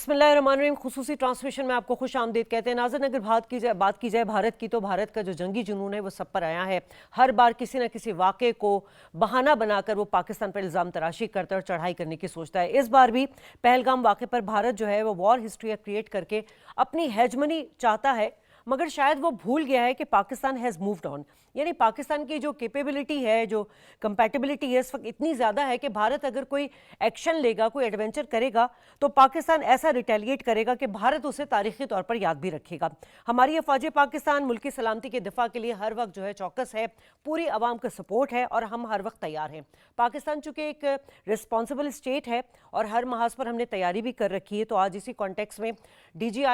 बिस्मिल्लाहिर्रहमानिर्रहीम। खुसूसी ट्रांसमिशन में आपको खुश आमदीद कहते हैं। नाज़रीन, अगर बात की जाए भारत की, तो भारत का जो जंगी जुनून है वो सब पर आया है। हर बार किसी न किसी वाक़े को बहाना बनाकर वो पाकिस्तान पर इल्ज़ाम तराशी करता है और चढ़ाई करने की सोचता है। इस बार भी पहलगाम वाक़े पर भारत जो है वो वॉर हिस्ट्री क्रिएट करके अपनी हेजमनी चाहता है, मगर शायद वो भूल गया है कि पाकिस्तान हैज़ मूव्ड ऑन। यानी पाकिस्तान की जो कैपेबिलिटी है, जो कंपैटिबिलिटी है, इस वक्त इतनी ज़्यादा है कि भारत अगर कोई एक्शन लेगा, कोई एडवेंचर करेगा, तो पाकिस्तान ऐसा रिटेलिएट करेगा कि भारत उसे तारीखी तौर पर याद भी रखेगा। हमारी अफवाज पाकिस्तान मुल्क की सलामती के दिफा के लिए हर वक्त जो है चौकस है, पूरी आवाम का सपोर्ट है और हम हर वक्त तैयार हैं। पाकिस्तान चूँकि एक रिस्पॉन्सिबल स्टेट है और हर महाज पर हमने तैयारी भी कर रखी है, तो आज इसी कॉन्टेक्स्ट में DG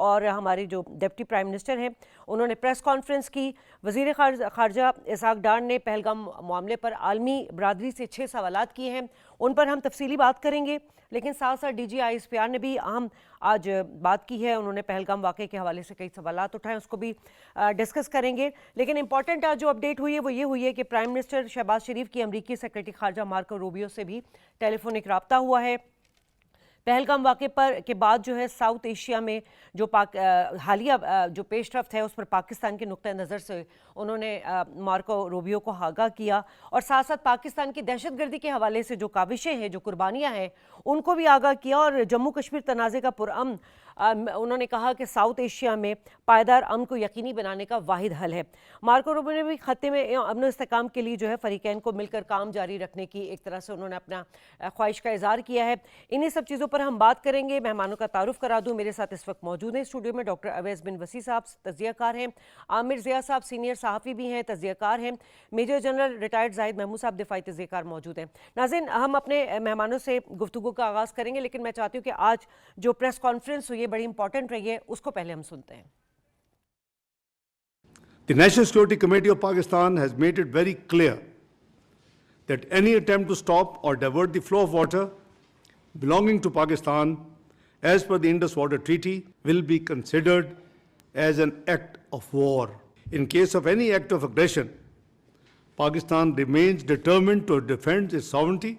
और हमारे जो डिप्टी प्राइम मिनिस्टर हैं, उन्होंने प्रेस कॉन्फ्रेंस की। वज़ीर खारजा इसहाक डार ने पहलगाम मामले पर आलमी बरादरी से 6 सवालात किए हैं, उन पर हम तफसीली बात करेंगे। लेकिन साथ साथ DG ने भी अहम आज बात की है। उन्होंने पहलगाम वाक़े के हवाले से कई सवालात उठाए, उसको भी डिस्कस करेंगे। लेकिन इंपॉर्टेंट आज जो अपडेट हुई है वो ये हुई है कि प्राइम मिनिस्टर शहबाज शरीफ की अमरीकी सेक्रेटरी खारजा मार्को रूबियो से भी टेलीफोनिक रब्ता हुआ है। पहलगाम वाक़े पर के बाद जो है साउथ एशिया में जो हालिया जो पेशरफ्त है उस पर पाकिस्तान के नुक्ते नज़र से उन्होंने मार्को रूबियो को आगाह किया और साथ साथ पाकिस्तान की दहशतगर्दी के हवाले से जो काविशें हैं, जो कुर्बानियाँ हैं, उनको भी आगाह किया। और जम्मू कश्मीर तनाज़े का पुरअमन उन्होंने कहा कि साउथ एशिया में पायदार अमन को यकीनी बनाने का वाहिद हल है। मार्को रूबियो ने भी खत्ते में अमन इस्तेकाम के लिए जो है फ़रीक़ैन को मिलकर काम जारी रखने की एक तरह से उन्होंने अपना ख्वाहिश का इज़हार किया है। इन्हीं सब चीज़ों पर हम बात करेंगे। मेहमानों का तारुफ करा दूं, मेरे साथ इस वक्त मौजूद हैं स्टूडियो में डॉक्टर अवैस बिन वसी साहब, तज़कियाकार हैं। आमिर ज़िया साहब सीनियर सहाफ़ी भी हैं, तज़कियाकार हैं। Major general retired Zahid Mahmood sahab दिफाई तज़कियाकार मौजूद हैं। नाज़रीन, हम अपने मेहमानों से गुफ्तगू का आगाज़ करेंगे, लेकिन मैं चाहती हूँ कि आज जो प्रेस कॉन्फ्रेंस हुई है बड़ी इंपॉर्टेंट रही है, उसको पहले हम सुनते हैं। The National Security Committee of Pakistan has made it very clear that any attempt to stop or divert the flow of water belonging to Pakistan as per the Indus Water Treaty will be considered as an act of war. In case of any act of aggression, Pakistan remains determined to defend its sovereignty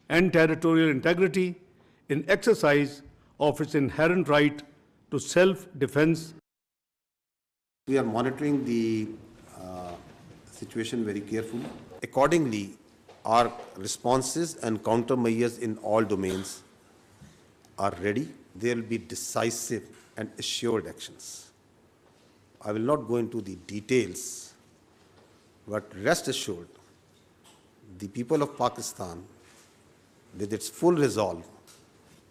and territorial integrity in exercise of its inherent right to self-defense. We are monitoring the situation very carefully. Accordingly, our responses and countermeasures in all domains are ready. There will be decisive and assured actions. I will not go into the details, but rest assured, the people of Pakistan, with its full resolve,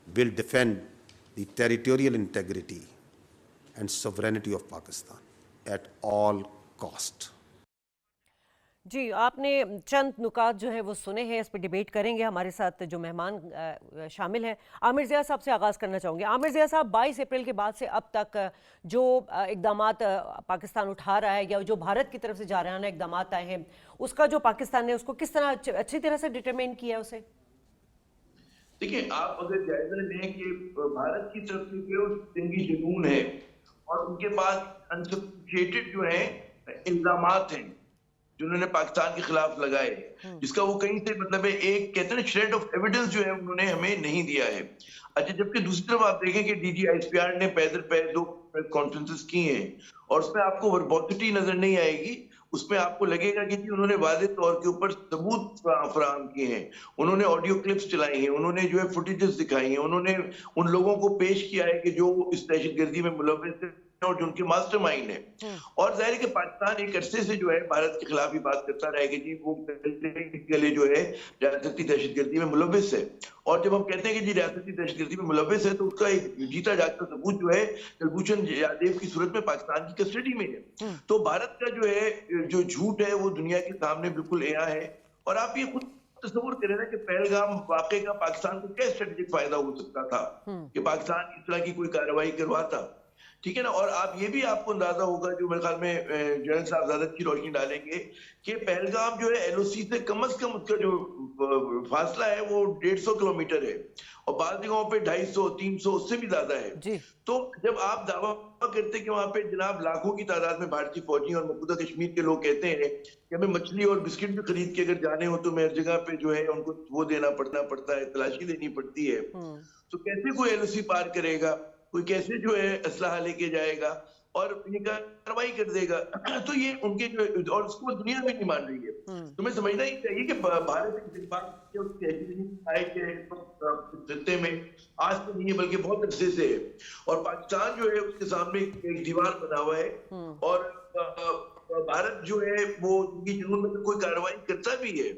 will defend the territorial integrity and sovereignty of Pakistan at all cost. जी, आपने चंद नुकात जो है वो सुने हैं, इस पर debate करेंगे। हमारे साथ जो मेहमान शामिल हैं, आमिर ज़िया साहब से आगाज़ करना चाहूँगी। आमिर ज़िया साहब, 22 अप्रैल के बाद से अब तक जो इक़दामात पाकिस्तान उठा रहा है या जो भारत की तरफ से जारहाना इक़दामात आए हैं, उसका जो पाकिस्तान ने उसको किस तरह अच्छी तरह से डिटरमिन किया उसे? देखिए, आप अगर जायजा लें कि भारत की तरफ से जो जंगी जुनून है और उनके पास अनसब्स्टिट्यूटेड जो है इल्जामात हैं जिन्होंने पाकिस्तान के खिलाफ लगाए, जिसका वो कहीं से मतलब है एक कहते हैं श्रेड ऑफ एविडेंस जो है उन्होंने हमें नहीं दिया है। अच्छा, जबकि दूसरी तरफ आप देखें कि DG ने पैदल 2 कॉन्फ्रेंसेस की हैं और उसमें आपको वर्बोसिटी नजर नहीं आएगी। उसमें आपको लगेगा कि जी उन्होंने वाज़ेह तौर के ऊपर सबूत फराहम किए हैं, उन्होंने ऑडियो क्लिप्स चलाई हैं, उन्होंने जो है फुटेजेस दिखाई हैं, उन्होंने उन लोगों को पेश किया है कि जो इस दहशतगर्दी में मुलव्वस है और जो उनके मास्टरमाइंड है। और जाहिर है कि पाकिस्तान एक अरसे से जो है भारत के खिलाफ ही बात करता रहा है कि जी वो पहले जो है रियासती दहशतगर्दी में मुलव्वस है। और जब हम कहते हैं कि जी रियासती दहशतगर्दी में मुलव्वस है, तो उसका एक जीता जागता सबूत जो है कुलभूषण जाधव की सूरत में पाकिस्तान की कस्टडी में है। तो भारत का जो है जो झूठ है वो दुनिया के सामने बिल्कुल एया है। और आप ये खुद तस्वुर करें ना कि पहलगाम वाक़े का पाकिस्तान को क्या स्ट्रेटेजिक फायदा हो सकता था कि पाकिस्तान इस तरह की कोई कार्रवाई करवाता। ठीक है ना। और आप ये भी आपको अंदाजा होगा, जो मेरे ख्याल में जनरल साहब ज्यादा अच्छी रोशनी डालेंगे, कि पहलगाम जो है एलओसी से कम उसका जो फासला है वो 150 किलोमीटर है, और बाकी जगहों पे 250 300 उससे भी ज्यादा है। जी। तो जब आप दावा करते हैं कि वहां पे जनाब लाखों की तादाद में भारतीय फौजी और मकबूजा कश्मीर के लोग कहते हैं कि हमें मछली और बिस्किट भी खरीद के अगर जाने हो तो हर जगह पे जो है उनको वो देना पड़ता है, तलाशी देनी पड़ती है, तो कैसे कोई एलओसी पार करेगा, कोई कैसे जो है असलहा लेके जाएगा और ये कार्रवाई कर देगा। तो ये उनके जो, और उसको दुनिया में नहीं मान रही है। तुम्हें समझना ही चाहिए कि भारत खत्ते में आज तो नहीं है बल्कि बहुत अरसे से है, और पाकिस्तान जो है उसके सामने एक दीवार बना हुआ है, और भारत जो है वो जुनून में कोई कार्रवाई करता भी है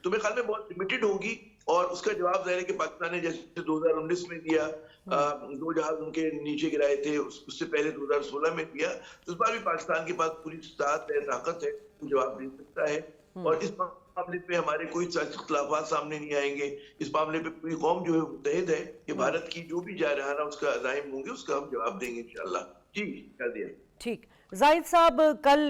तो मेरे ख्याल में बहुत लिमिटेड होगी, और उसका जवाब जाहिर है कि पाकिस्तान ने जैसे 2019 में दिया, 2 जहाज उनके नीचे गिराए थे, उससे पहले 2016 में दिया, तो इस बार भी पाकिस्तान के पास पूरी ताकत है, जवाब दे सकता है। और इस मामले पे हमारे कोई इख्तिलाफात सामने नहीं आएंगे। इस मामले पे पूरी कौम जो है मुत्तहिद है कि भारत की जो भी जारहाना उसका अज़ाइम होंगे उसका हम जवाब देंगे इंशाल्लाह। जी कर दिया। ठीक, जाहिद साहब, कल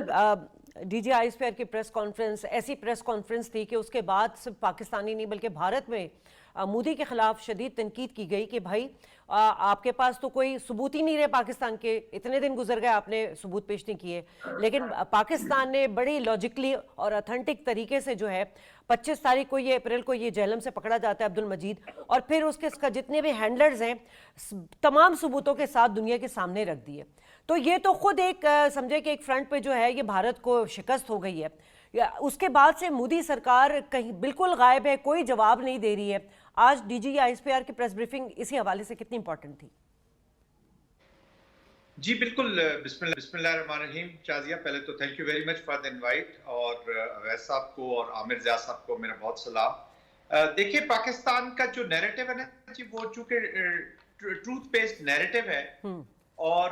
डीजी आईएसपीआर की प्रेस कॉन्फ्रेंस ऐसी प्रेस कॉन्फ्रेंस थी कि उसके बाद सिर्फ पाकिस्तानी नहीं बल्कि भारत में मोदी के खिलाफ शदीद तनकीद की गई कि भाई आपके पास तो कोई सबूत ही नहीं रहे पाकिस्तान के, इतने दिन गुजर गए आपने सबूत पेश नहीं किए। लेकिन पाकिस्तान ने बड़ी लॉजिकली और ऑथेंटिक तरीके से जो है 25 तारीख को ये अप्रैल को ये जेहलम से पकड़ा जाता है अब्दुल मजीद, और फिर उसके जितने भी हैंडलर्स हैं तमाम सबूतों के साथ दुनिया के सामने रख दिए। तो ये तो खुद एक समझे कि एक फ्रंट पे जो है ये भारत को शिकस्त हो गई है। उसके बाद से मोदी सरकार कहीं बिल्कुल गायब है, कोई जवाब नहीं दे रही है। आज डीजी आईएसपीआर की प्रेस ब्रीफिंग इसी हवाले से कितनी इंपॉर्टेंट थी? जी बिल्कुल, बिस्मिल्लाहिर्रहमानिर्रहीम। शाजिया, पहले तो thank you very much for the invite, और अवैस साहब को और आमिर ज़िया साहब को मेरा बहुत सलाम। देखिए, पाकिस्तान का जो नैरेटिव है ना जी, वो चूंकि ट्रूथ बेस्ड नैरेटिव है और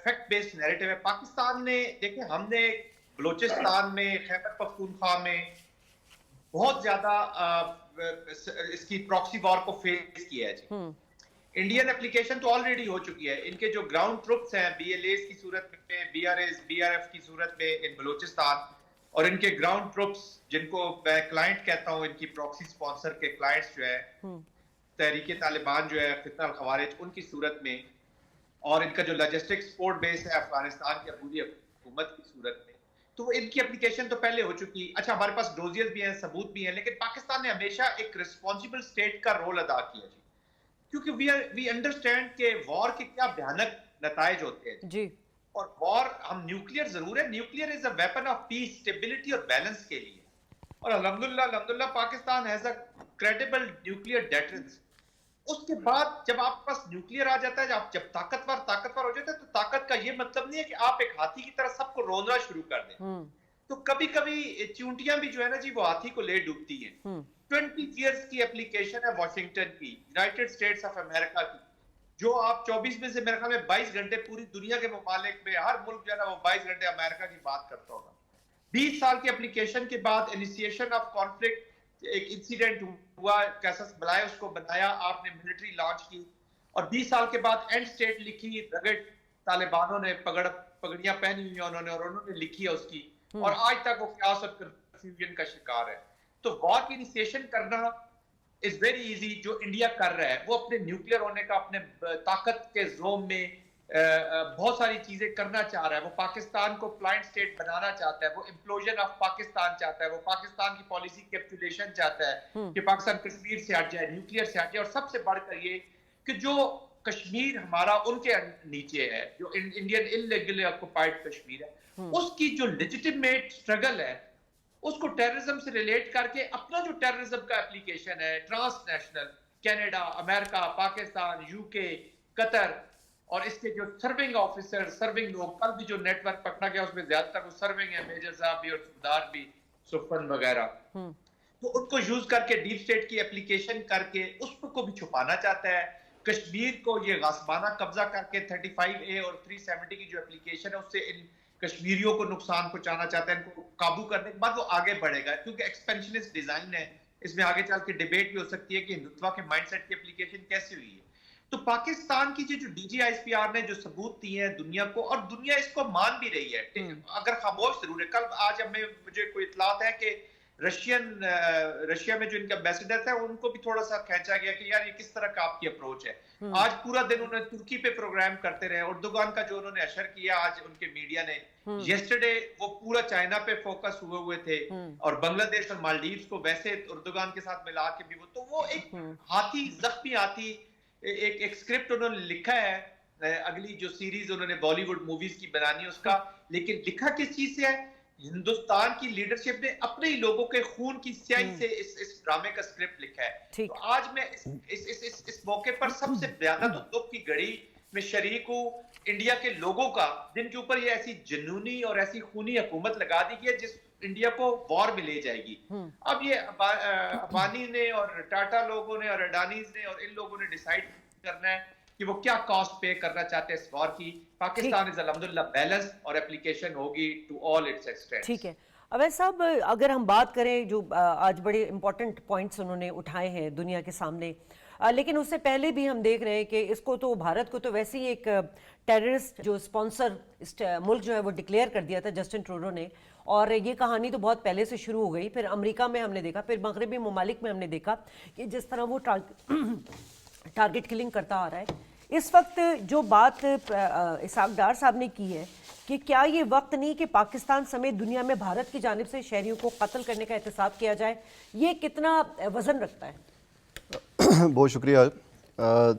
फैक्ट बेस्ड नैरेटिव है। पाकिस्तान ने, देखिए, हमने बलोचिस्तान में, खैबर पख्तूनख्वा में बहुत ज्यादा इसकी प्रॉक्सी वॉर को फेस किया है जी। इंडियन एप्लीकेशन तो ऑलरेडी हो चुकी है। इनके जो ग्राउंड ट्रुप्स हैं BLAs की सूरत में, BRF की सूरत में इन बलोचिस्तान, और इनके ग्राउंड ट्रुप्स जिनको मैं क्लाइंट कहता हूँ, इनकी प्रॉक्सी स्पॉन्सर के क्लाइंट्स जो है तहरीक तालिबान जो है, फितना अल खवारिज, उनकी सूरत में, और इनका जो लॉजिस्टिक सपोर्ट बेस है अफगानिस्तान की अबूदी हुकूमत की सूरत में, तो इनकी एप्लीकेशन तो पहले हो चुकी। अच्छा, हमारे पास डोजियर्स भी हैं, सबूत भी हैं, लेकिन पाकिस्तान ने हमेशा एक रिस्पॉन्सिबल स्टेट का रोल अदा किया जी, क्योंकि वी अंडरस्टैंड के वॉर के क्या भयानक नताइज होते हैं जी। और वॉर, हम न्यूक्लियर जरूर है, nuclear is a weapon of peace, stability और बैलेंस के लिए, और अल्हम्दुलिल्लाह Pakistan has a credible nuclear deterrence. उसके बाद जब आपके पास न्यूक्लियर आ जाता है, जब ताकतवर हो जाता है, तो ताकत का ये मतलब नहीं है कि आप एक हाथी की तरह सबको रोना शुरू कर दें। तो कभी कभी चूंटियां भी जो है ना जी, वो हाथी को ले डूबती हैं। 20 years की एप्लीकेशन है वॉशिंगटन की, यूनाइटेड स्टेट्स ऑफ अमेरिका की, जो आप 24 में से मेरे ख्याल में 22 घंटे पूरी दुनिया के मुमालिक में, हर मुल्क जो है ना वो 22 घंटे अमेरिका की बात करता होगा। 20 साल की एप्लीकेशन के बाद इनिशिएशन ऑफ कॉन्फ्लिक्ट, एक इंसिडेंट हुआ, कैसस बलाए उसको बनाया आपने, मिलिट्री लॉन्च की, और 20 साल के बाद एंड स्टेट लिखी, रगड़ तालिबानों ने पगड़ियां पहनी हुई उन्होंने, और उन्होंने लिखी है उसकी, और आज तक वो क्यास और कंफ्यूजन का शिकार है। तो वॉर की इनिशिएशन करना इज वेरी इजी। जो इंडिया कर रहा है वो अपने न्यूक्लियर होने का, अपने ताकत के जोम में बहुत सारी चीजें करना चाह रहा है। वो पाकिस्तान को क्लाइंट स्टेट बनाना चाहता है, वो इम्प्लोजन ऑफ पाकिस्तान चाहता है, वो पाकिस्तान की पॉलिसी कैप्सुलेशन चाहता है कि पाकिस्तान कश्मीर से हट जाए, न्यूक्लियर से हट जाए, और सबसे बढ़कर ये कि जो कश्मीर हमारा उनके नीचे है, जो इंडियन इलीगली ऑक्युपाइड कश्मीर है, उसकी जो लेजिटिमेट स्ट्रगल है उसको टेररिज्म से रिलेट करके अपना जो टेररिज्म का एप्लीकेशन है, transnational, Canada, America, Pakistan, UK, Qatar, और इसके जो सर्विंग ऑफिसर, सर्विंग लोग, कल भी जो नेटवर्क पकड़ा गया उसमें ज्यादातर वो सर्विंग है, मेजर साहब भी और सुबदार भी, सुफन वगैरह, तो उनको यूज करके डीप स्टेट की एप्लीकेशन करके उसको भी छुपाना चाहता है। कश्मीर को ये गासबाना कब्जा करके 35A और 370 की जो एप्लीकेशन है उससे इन कश्मीरियों को नुकसान पहुंचाना चाहता है। इनको काबू करने के बाद वो आगे बढ़ेगा, क्योंकि एक्सपेंशनिस्ट डिजाइन है। इसमें आगे चल के डिबेट भी हो सकती है कि हिंदुत्व के माइंडसेट की एप्लीकेशन कैसी हुई है। तो पाकिस्तान की जो DGISPR ने जो सबूत दिए हैं दुनिया को, और दुनिया इसको मान भी रही है, अगर खामोश जरूर है। कल आज मुझे कोई इतलात है कि रशिया में जो इनका एम्बेसडर था उनको भी थोड़ा सा खींचा गया कि यार ये किस तरह का आपकी अप्रोच है। आज पूरा दिन उन्होंने तुर्की पे प्रोग्राम करते रहे। उर्दुगान का जो उन्होंने अशर किया आज उनके मीडिया ने, येस्टरडे वो पूरा चाइना पे फोकस हुए थे और बांग्लादेश और मालदीव्स को वैसे उर्दुगान के साथ मिला के भी तो वो एक हाथी, जख्मी हाथी, एक स्क्रिप्ट उन्होंने लिखा है अगली जो सीरीज उन्होंने बॉलीवुड मूवीज की बनानी है उसका। लेकिन लिखा किस चीज से है? हिंदुस्तान की लीडरशिप ने अपने ही लोगों के खून की स्याही से इस ड्रामे का स्क्रिप्ट लिखा है। तो आज मैं इस मौके पर सबसे ज्यादा तो दुख की घड़ी में शरीक हूँ इंडिया के लोगों का, जिनके ऊपर ये ऐसी जुनूनी और ऐसी खूनी हुकूमत लगा दी गई है जिस इंडिया को वॉर में ले जाएगी। अब ये अंबानी ने और टाटा लोगों ने और अडानीज ने और इन लोगों ने डिसाइड करना है कि वो क्या कॉस्ट पे करना चाहते हैं इस वॉर की। पाकिस्तान इज अल्हम्दुलिल्लाह बैलेंस और एप्लीकेशन होगी टू ऑल इट्स एक्सटेंट। ठीक है अवैध साहब, अगर हम बात करें जो आज बड़े इंपॉर्टेंट पॉइंट्स उन्होंने उठाए हैं दुनिया के सामने, लेकिन उससे पहले भी हम देख रहे हैं कि इसको तो भारत को तो वैसे ही एक टेररिस्ट जो स्पॉन्सर मुल्क जो है वो डिक्लेयर कर दिया था जस्टिन ट्रूडो ने, और ये कहानी तो बहुत पहले से शुरू हो गई। फिर अमेरिका में हमने देखा, फिर मगरबी ममालिक में हमने देखा कि जिस तरह वो टारगेट किलिंग करता आ रहा है। इस वक्त जो बात इसहाक डार साहब ने की है कि क्या ये वक्त नहीं कि पाकिस्तान समेत दुनिया में भारत की जानिब से शहरियों को कत्ल करने का एहतसाब किया जाए, ये कितना वजन रखता है? बहुत शुक्रिया।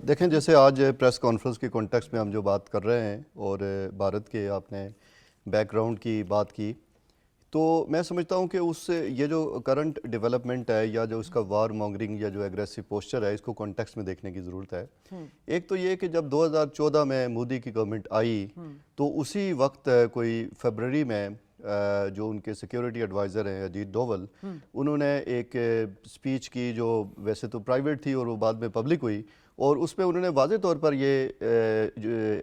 देखें, जैसे आज प्रेस कॉन्फ्रेंस के कॉन्टेक्स्ट में हम जो बात कर रहे हैं और भारत के आपने बैकग्राउंड की बात की, तो मैं समझता हूं कि उससे ये जो करंट डेवलपमेंट है या जो उसका वार मॉन्गरिंग या जो एग्रेसिव पोस्चर है, इसको कॉन्टेक्स्ट में देखने की ज़रूरत है। एक तो ये कि जब 2014 में मोदी की गवर्नमेंट आई तो उसी वक्त कोई फरवरी में जो उनके सिक्योरिटी एडवाइज़र हैं अजीत डोवल, उन्होंने एक स्पीच की जो वैसे तो प्राइवेट थी और वो बाद में पब्लिक हुई, और उस पर उन्होंने वाज़े तौर पर ये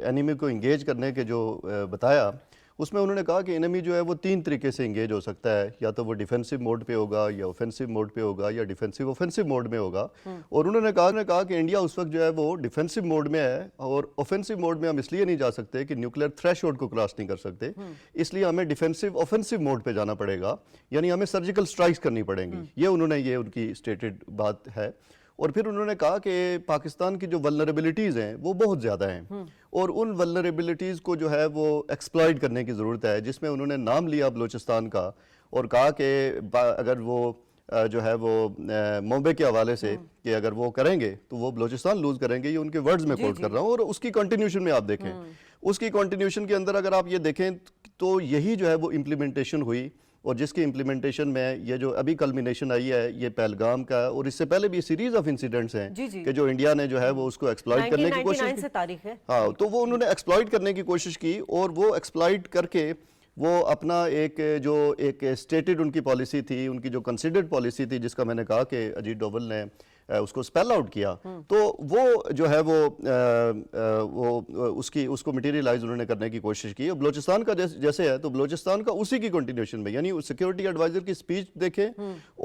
एनिमी को इंगेज करने के जो बताया, उसमें उन्होंने कहा कि एनिमी जो है वो 3 तरीके से इंगेज हो सकता है, या तो वो डिफेंसिव मोड पे होगा, या ऑफेंसिव मोड पे होगा, या डिफेंसिव ऑफेंसिव मोड में होगा। और उन्होंने कहा कि इंडिया उस वक्त जो है वो डिफेंसिव मोड में है, और ऑफेंसिव मोड में हम इसलिए नहीं जा सकते कि न्यूक्लियर थ्रेशोल्ड को क्रॉस नहीं कर सकते, इसलिए हमें डिफेंसिव ऑफेंसिव मोड पे जाना पड़ेगा, यानी हमें सर्जिकल स्ट्राइक्स करनी पड़ेंगी। ये उनकी स्टेटेड बात है। और फिर उन्होंने कहा कि पाकिस्तान की जो वल्नरेबिलिटीज़ हैं वो बहुत ज़्यादा हैं, और उन वल्नरेबिलिटीज़ को जो है वो एक्सप्लॉइट करने की ज़रूरत है, जिसमें उन्होंने नाम लिया बलूचिस्तान का, और कहा कि अगर वो जो है वो मुंबई के हवाले से कि अगर वो करेंगे तो वो बलूचिस्तान लूज़ करेंगे। ये उनके वर्ड्स में कोट कर रहा हूँ, और उसकी कंटिन्यूशन में आप देखें, उसकी कंटिन्यूशन के अंदर अगर आप ये देखें तो यही जो है वो इम्प्लीमेंटेशन हुई, और जिसकी इम्प्लीमेंटेशन में ये जो अभी कल्मिनेशन आई है ये पहलगाम का, और इससे पहले भी सीरीज ऑफ इंसिडेंट्स हैं कि जो इंडिया ने जो है वो उसको एक्सप्लॉइट करने की कोशिश की। से तारीख है। हाँ, तो वो उन्होंने एक्सप्लॉइट करने की कोशिश की, और वो एक्सप्लॉइट करके वो अपना एक स्टेटेड उनकी पॉलिसी थी, उनकी जो कंसिडर्ड पॉलिसी थी, जिसका मैंने कहा कि अजीत डोवल ने उसको स्पेल आउट किया, तो वो जो है वो उसको मटेरियलाइज उन्होंने करने की कोशिश की। और बलूचिस्तान का जैसे है तो बलूचिस्तान का उसी की कंटिन्यूशन में, यानी सिक्योरिटी एडवाइजर की स्पीच देखें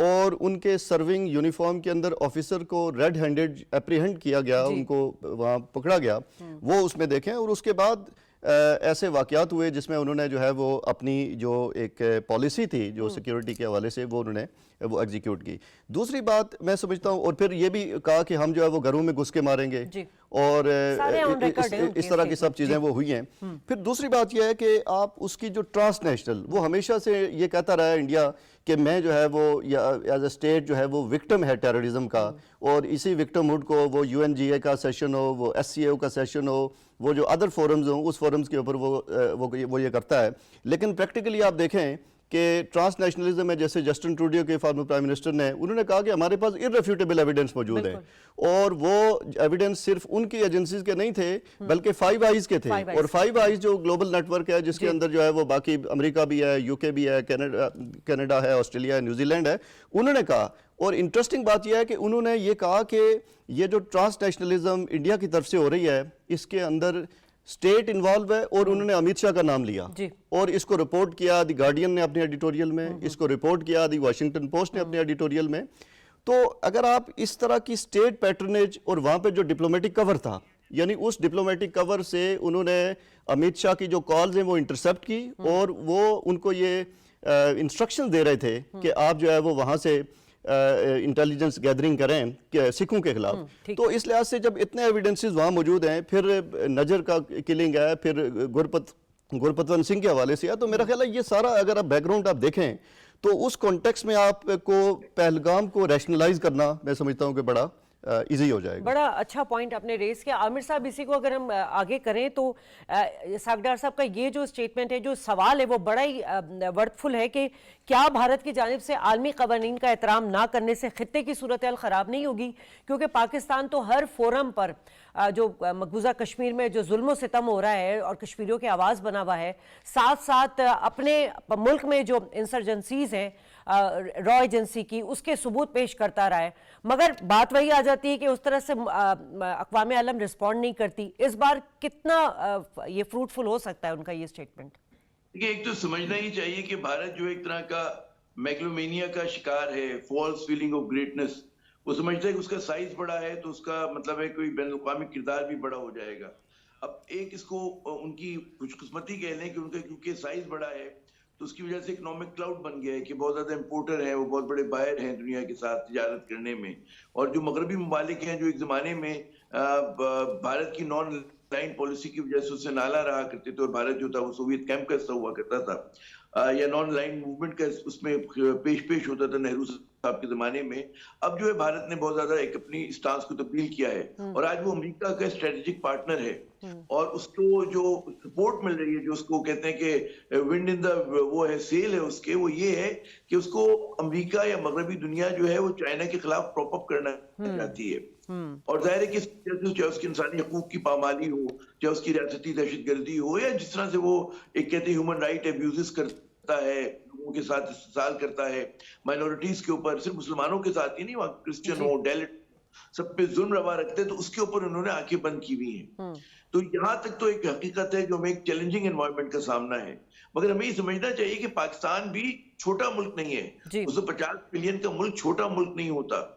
और उनके सर्विंग यूनिफॉर्म के अंदर ऑफिसर को रेड हैंडेड एप्रीहेंड किया गया, उनको वहाँ पकड़ा गया, वो उसमें देखें। और उसके बाद ऐसे वाक़यात हुए जिसमें उन्होंने जो है वो अपनी जो एक पॉलिसी थी जो सिक्योरिटी के हवाले से वो उन्होंने वो एग्जीक्यूट की। दूसरी बात मैं समझता हूँ, और फिर ये भी कहा कि हम जो है वो घरों में घुस के मारेंगे, और इस तरह की सब चीज़ें वो हुई हैं। फिर दूसरी बात यह है कि आप उसकी जो ट्रांसनेशनल, वो हमेशा से ये कहता रहा है इंडिया कि मैं जो है वो एज अ स्टेट जो है वो विक्टिम है टेररिज्म का, और इसी विक्टिमहुड को वो UNGA का सेशन हो, वो SCAO का सेशन हो, वो जो अदर फोरम्स हों, उस फोरम्स के ऊपर वो ये करता है। लेकिन प्रैक्टिकली आप देखें कि ट्रांसनेशनलिज्म में, जैसे जस्टिन ट्रूडो के फॉर्मर प्राइम मिनिस्टर ने, उन्होंने कहा कि हमारे पास इररेफ्यूटेबल एविडेंस मौजूद है, और वो एविडेंस सिर्फ उनकी एजेंसीज के नहीं थे बल्कि फाइव आइज के थे। और फाइव आइज जो ग्लोबल नेटवर्क है जिसके अंदर जो है वो बाकी अमेरिका भी है, UK भी है, कनाडा है, ऑस्ट्रेलिया है, न्यूजीलैंड है, उन्होंने कहा। और इंटरेस्टिंग बात यह है कि उन्होंने ये कहा कि ये जो ट्रांसनेशनलिज्म इंडिया की तरफ से हो रही है इसके अंदर स्टेट इन्वॉल्व है, और उन्होंने अमित शाह का नाम लिया और इसको रिपोर्ट किया द गार्डियन ने अपने एडिटोरियल में, इसको रिपोर्ट किया द वाशिंगटन पोस्ट ने अपने एडिटोरियल में। तो अगर आप इस तरह की स्टेट पैटर्नेज और वहाँ पे जो डिप्लोमेटिक कवर था यानी उस डिप्लोमेटिक कवर से उन्होंने अमित शाह की जो कॉल्स हैं वो इंटरसेप्ट की और वो उनको ये इंस्ट्रक्शन दे रहे थे कि आप जो है वो वहाँ से इंटेलिजेंस गैदरिंग करें कि सिखों के खिलाफ। तो इस लिहाज से जब इतने एविडेंसेस वहाँ मौजूद हैं, फिर नजर का किलिंग है, फिर गुरपतवंत सिंह के हवाले से है, तो मेरा ख्याल है ये सारा अगर आप बैकग्राउंड आप देखें तो उस कॉन्टेक्स्ट में आपको पहलगाम को रैशनलाइज करना मैं समझता हूँ कि बड़ा इजी हो जाएगा। बड़ा अच्छा पॉइंट आपने रेस किया आमिर साहब। इसी को अगर हम आगे करें तो सागडार साहब का ये जो स्टेटमेंट है, जो सवाल है, वो बड़ा ही वर्थफुल है कि क्या भारत की जानिब से आलमी कवानीन का एहतराम ना करने से खित्ते की सूरत हाल ख़राब नहीं होगी? क्योंकि पाकिस्तान तो हर फोरम पर जो मकबूजा कश्मीर में जो जुल्म सितम हो रहा है और कश्मीरियों की आवाज़ बना हुआ है, साथ साथ अपने मुल्क में जो इंसर्जेंसीज हैं रॉ एजेंसी की, उसके सबूत पेश करता रहा है। मगर बात वही आ जाती है कि उस तरह से अक़वाम आलम रिस्पॉन्ड नहीं करती। इस बार कितना ये फ्रूटफुल हो सकता है उनका ये स्टेटमेंट? देखिए, एक तो समझना ही चाहिए कि भारत जो एक तरह का मैग्लोमेनिया का शिकार है, फॉल्स फीलिंग ऑफ ग्रेटनेस। वो समझता है कि उसका साइज बड़ा है तो उसका मतलब है कोई बैनुल-अक़वामी किरदार भी बड़ा हो जाएगा। अब एक इसको उनकी खुशकिस्मती कह लें कि उनका क्योंकि साइज बड़ा है तो उसकी वजह से इकोनॉमिक क्लाउड बन गया है कि बहुत ज्यादा इंपोर्टर हैं, वो बहुत बड़े बायर हैं दुनिया के साथ तिजारत करने में। और जो मगरबी ममालिक हैं जो एक जमाने में भारत की नॉन लाइन पॉलिसी की वजह से उससे नाला रहा करते थे और भारत जो था वो सोवियत कैंप का हिस्सा हुआ करता था, या नॉन लाइन मूवमेंट का उसमें पेश होता था नेहरू साहब के जमाने में। अब जो है भारत ने बहुत ज्यादा एक अपनी स्टांस को तब्दील किया है और आज वो अमेरिका का स्ट्रेटेजिक पार्टनर है और उसको जो सपोर्ट मिल रही है, जो उसको कहते हैं कि विंड इन द वो है सेल है उसके, वो ये है कि उसको अमेरिका या मगरबी दुनिया जो है वो चाइना के खिलाफ प्रॉप अप करना चाहती है। और जाहिर है कि चाहे उसकी इंसानी हकूक की पामाली हो, चाहे उसकी रियासती दहशतगर्दी हो, या जिस तरह से वो एक कहते हैं ह्यूमन राइट एब्यूजेस करता है, लोगों के साथ इस्तेसाल करता है, माइनॉरिटीज के ऊपर, सिर्फ मुसलमानों के साथ ही नहीं, वहाँ क्रिश्चियन हो, डेलिट, सब पे जुल्म रवा रखते हैं, तो उसके ऊपर उन्होंने आंखें बंद की हुई हैं। तो यहाँ तक तो एक हकीकत है जो हमें एक चैलेंजिंग एनवायरनमेंट का सामना है। मगर हमें ये समझना चाहिए कि पाकिस्तान भी छोटा मुल्क नहीं है, 250 बिलियन का मुल्क छोटा मुल्क नहीं होता।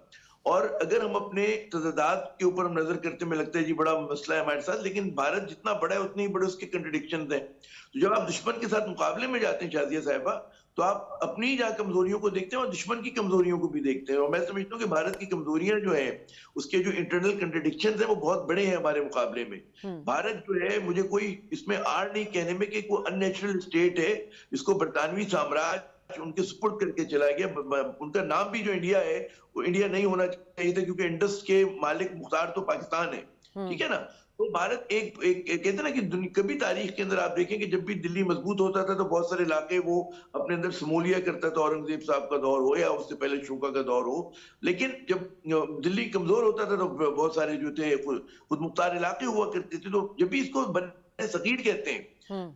और अगर हम अपने तजादात के ऊपर हम नजर करते, में लगता है जी बड़ा मसला है हमारे साथ, लेकिन भारत जितना बड़ा है उतने ही बड़े उसके कंट्रडिक्शंस हैं। तो जब आप दुश्मन के साथ मुकाबले में जाते हैं शाजिया साहिबा, तो आप अपनी जहाँ कमजोरियों को देखते हैं और दुश्मन की कमजोरियों को भी देखते हैं। और मैं समझता हूँ कि भारत की कमजोरियां जो है, उसके जो इंटरनल कंट्रडिक्शंस हैं वो बहुत बड़े हैं हमारे मुकाबले में। भारत जो है, मुझे कोई इसमें आड़ नहीं कहने में कि कोई अननेचुरल स्टेट है, इसको बरतानवी साम्राज्य उनके सुपुर्द करके चला गया। उनका नाम भी जो इंडिया है वो इंडिया नहीं होना चाहिए था, क्योंकि इंडस के मालिक मुख्तार तो पाकिस्तान है, ठीक है ना। तो भारत एक कहते हैं ना कि कभी तारीख के अंदर आप देखें कि जब भी दिल्ली मजबूत होता था तो बहुत सारे इलाके वो अपने अंदर समूलिया करता था, औरंगजेब साहब का दौर हो या उससे पहले शोका का दौर हो। लेकिन जब दिल्ली कमजोर होता था तो बहुत सारे जो थे खुद मुख्तार इलाके हुआ करते थे। तो जब भी इसको बड़े सगीर कहते हैं,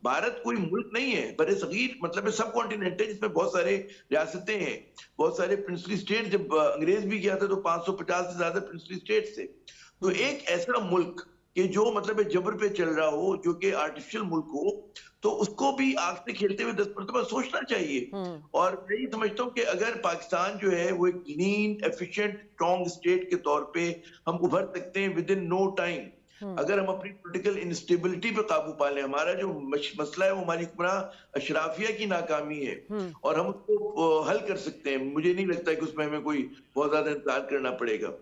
भारत कोई मुल्क नहीं है, बड़े सगीर मतलब सब कॉन्टिनेंट है जिसमें बहुत सारे रियासतें हैं, बहुत सारे प्रिंसली स्टेट। जब अंग्रेज भी गया था तो 550 से ज्यादा प्रिंसली स्टेट थे। तो एक ऐसा मुल्क कि जो मतलब जबर पे चल रहा हो, जो कि आर्टिफिशियल मुल्क हो, तो उसको भी आग से खेलते हुए 10 मरतबा सोचना चाहिए। और मैं ये समझता हूँ कि अगर पाकिस्तान जो है वो एक लीन एफिशिएंट स्ट्रॉन्ग स्टेट के तौर पे हम उभर सकते हैं विद इन नो टाइम, अगर हम अपनी पॉलिटिकल इंस्टेबिलिटी पे काबू पा लें। हमारा जो मसला है वो हमारी अशराफिया की नाकामी है और हम उसको हल कर सकते हैं। मुझे नहीं लगता है कि उसमें हमें कोई बहुत ज्यादा इंतजार करना पड़ेगा।